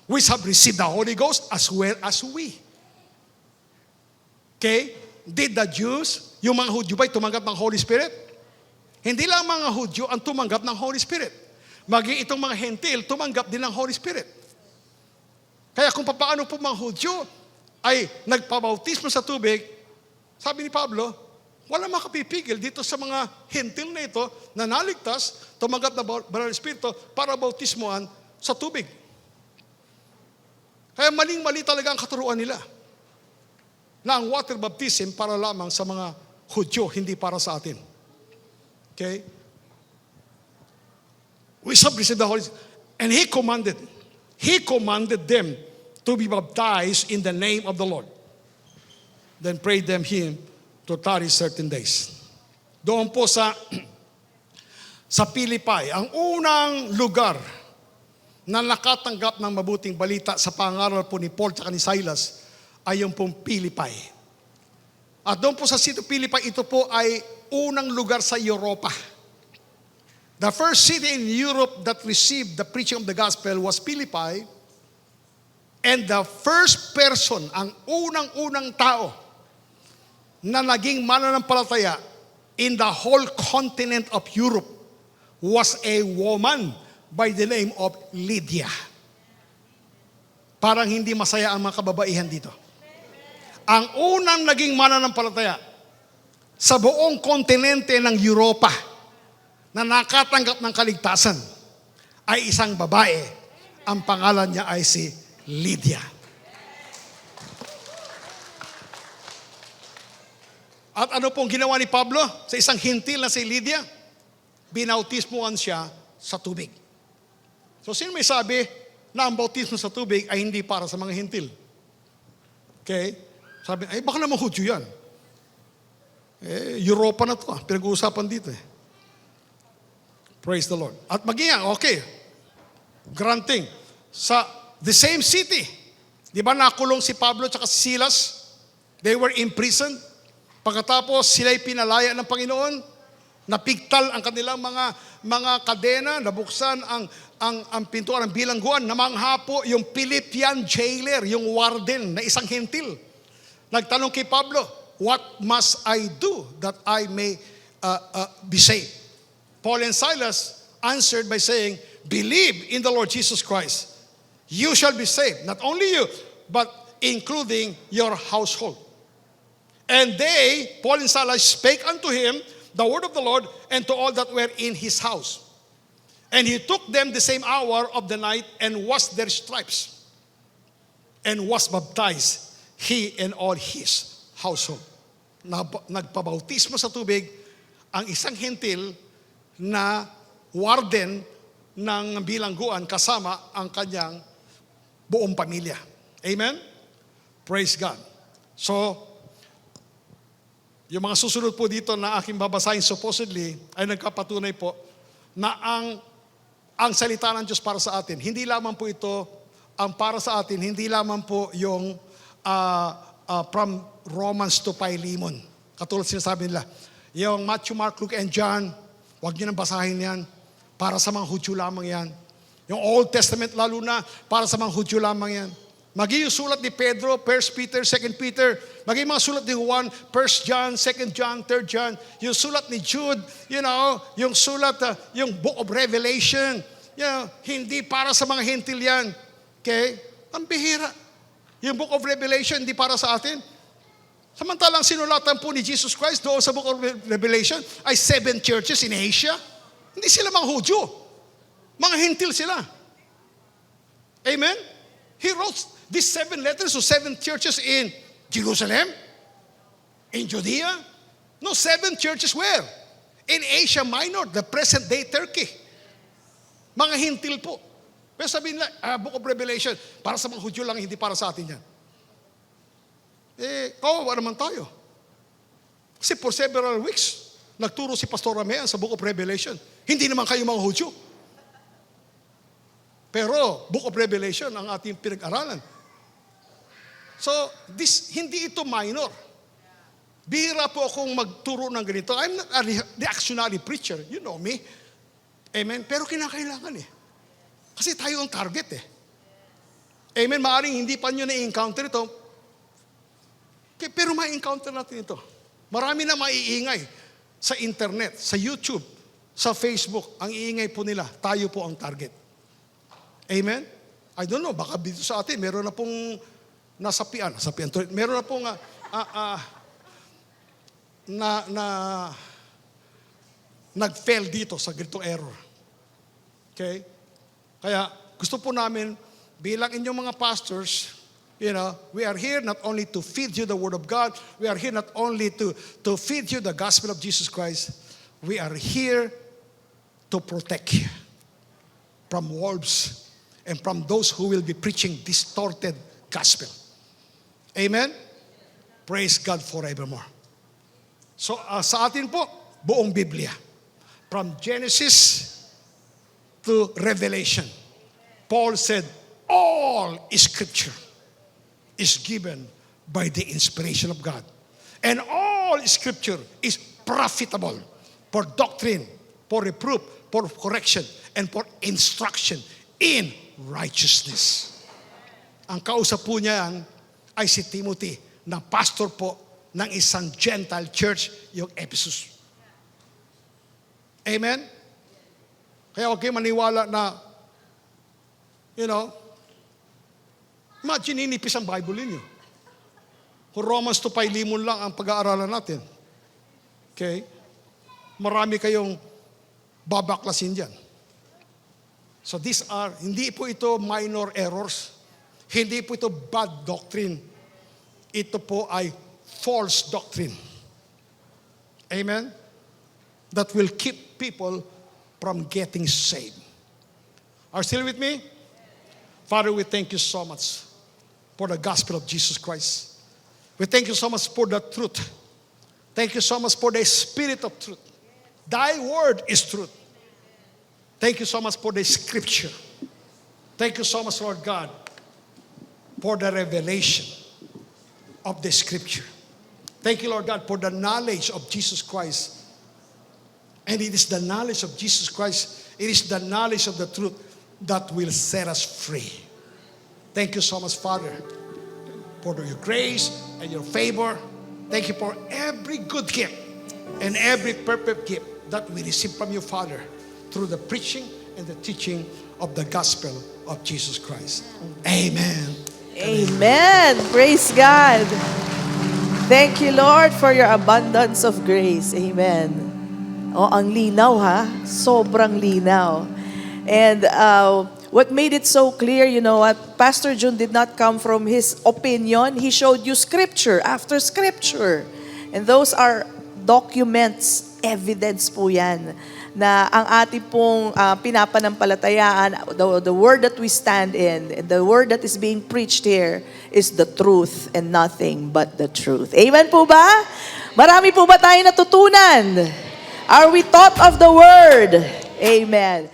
We have received the Holy Ghost as well as we. Okay? Did the Jews, yung mga Hudyo ba'y tumanggap ng Holy Spirit? Hindi lang mga Hudyo ang tumanggap ng Holy Spirit. Maging itong mga Hentil, tumanggap din ng Holy Spirit. Kaya kung paano po mga Hudyo ay nagpabautismo sa tubig, sabi ni Pablo, wala makapipigil dito sa mga Hentil na ito na naligtas, tumanggap ng Banal Espiritu para bautismoan sa tubig. Kaya maling-mali talaga ang katuruan nila na ang water baptism para lamang sa mga Hudyo, hindi para sa atin. Okay? We shall receive the Holy Spirit. And He commanded them to be baptized in the name of the Lord. Then prayed them Him to tarry certain days. Doon po sa Pilipay, ang unang lugar na nakatanggap ng mabuting balita sa pangaral po ni Paul at ni Silas ay yung pong Pilipay. At doon po sa City Pilipay, ito po ay unang lugar sa Europa. The first city in Europe that received the preaching of the gospel was Philippi, and the first person, ang unang-unang tao na naging mananampalataya in the whole continent of Europe was a woman by the name of Lydia. Parang hindi masaya ang mga kababaihan dito. Ang unang naging mananampalataya sa buong kontinente ng Europa na nakatanggap ng kaligtasan ay isang babae. Ang pangalan niya ay si Lydia. At ano pong ginawa ni Pablo sa isang hintil na si Lydia? Binautismuhan siya sa tubig. So sino may sabi na ang bautismo sa tubig ay hindi para sa mga hintil? Okay? Sabi, ay baka naman Hudyo yan. Europa na to, pinag-uusapan dito eh. Praise the Lord. At maging okay, granting, sa the same city, di ba nakulong si Pablo at si Silas? They were imprisoned. Pagkatapos sila'y pinalaya ng Panginoon, napigtal ang kanilang mga kadena, nabuksan ang pintuan ng bilangguan, namangha po yung Philippian jailer, yung warden na isang hintil. Nagtanong kay Pablo, what must I do that I may be saved? Paul and Silas answered by saying, believe in the Lord Jesus Christ. You shall be saved. Not only you, but including your household. And they, Paul and Silas, spake unto him the word of the Lord and to all that were in his house. And he took them the same hour of the night and washed their stripes and was baptized, he and all his household. Nagpabautismo sa tubig ang isang hentil na warden ng bilangguan kasama ang kanyang buong pamilya. Amen? Praise God. So, yung mga susunod po dito na aking babasahin supposedly ay nagkapatunay po na ang salita ng Diyos para sa atin, hindi lamang po ito ang para sa atin, hindi lamang po yung from Romans to Philemon. Katulad sinasabi nila, yung Matthew, Mark, Luke, and John, huwag nyo nang basahin yan. Para sa mga Hudyo lamang yan. Yung Old Testament lalo na, para sa mga Hudyo lamang yan. Maging yung sulat ni Pedro, 1 Peter, 2 Peter, maging mga sulat ni Juan, 1 John, 2 John, 3 John, yung sulat ni Jude, yung sulat, yung Book of Revelation, hindi para sa mga hentil yan. Okay? Ang bihira. Yung Book of Revelation, hindi para sa atin. Samantalang sinulatan po ni Jesus Christ doon sa Book of Revelation ay 7 churches in Asia. Hindi sila mga Hudyo. Mga hentil sila. Amen? He wrote these 7 letters to 7 churches in Jerusalem, in Judea. No, 7 churches where? In Asia Minor, the present-day Turkey. Mga hintil po. Pero sabihin nila, Book of Revelation, para sa mga Hudyo lang, hindi para sa atin yan. Kawawa naman tayo. Kasi for several weeks, nagturo si Pastor Ramean sa Book of Revelation. Hindi naman kayo mga Hudyo. Pero Book of Revelation ang ating pinag-aralan. So, hindi ito minor. Bihira po akong magturo ng ganito. I'm not a reactionary preacher. You know me. Amen? Pero kinakailangan Kasi tayo ang target Amen? Maaring hindi pa nyo na-encounter ito. Pero ma-encounter natin ito. Marami na maiingay sa internet, sa YouTube, sa Facebook. Ang iingay po nila, tayo po ang target. Amen? I don't know, baka dito sa atin, meron na pong nasapian, meron na pong nag-fail dito sa ganitong error. Okay? Kaya gusto po namin, bilang inyong mga pastors, we are here not only to feed you the Word of God, we are here not only to feed you the gospel of Jesus Christ, we are here to protect you from wolves and from those who will be preaching distorted gospel. Amen? Praise God forevermore. So, sa atin po, buong Biblia. From Genesis to Revelation. Paul said, all Scripture is given by the inspiration of God. And all Scripture is profitable for doctrine, for reproof, for correction, and for instruction in righteousness. Ang kausap po niya yan ay si Timothy, na pastor po ng isang Gentile church, yung Ephesus. Amen? Kaya huwag kayo maniwala na, imagine inipis ang Bible ninyo. Kung Romans to Philemon lang ang pag-aaralan natin. Okay? Marami kayong babaklasin dyan. So hindi po ito minor errors. Hindi po ito bad doctrine. Ito po ay false doctrine. Amen? That will keep people from getting saved. Are you still with me? Father, we thank you so much for the gospel of Jesus Christ. We thank you so much for the truth. Thank you so much for the spirit of truth. Thy word is truth. Thank you so much for the scripture. Thank you so much, Lord God, for the revelation of the scripture. Thank you, Lord God, for the knowledge of Jesus Christ. And it is the knowledge of Jesus Christ, it is the knowledge of the truth that will set us free. Thank you so much, Father. for your grace and your favor. Thank you for every good gift and every perfect gift that we receive from you, Father, through the preaching and the teaching of the gospel of Jesus Christ. Amen. Amen. Praise God. Thank you, Lord, for your abundance of grace. Amen. Oh, ang linaw ha. Sobrang linaw. And what made it so clear, you know what? Pastor Jun did not come from his opinion. He showed you scripture after scripture. And those are documents, evidence po yan, na ang ating pong pinapanampalatayaan, the word that we stand in, the word that is being preached here is the truth and nothing but the truth. Amen po ba? Marami po ba tayo natutunan? Are we taught of the word? Amen.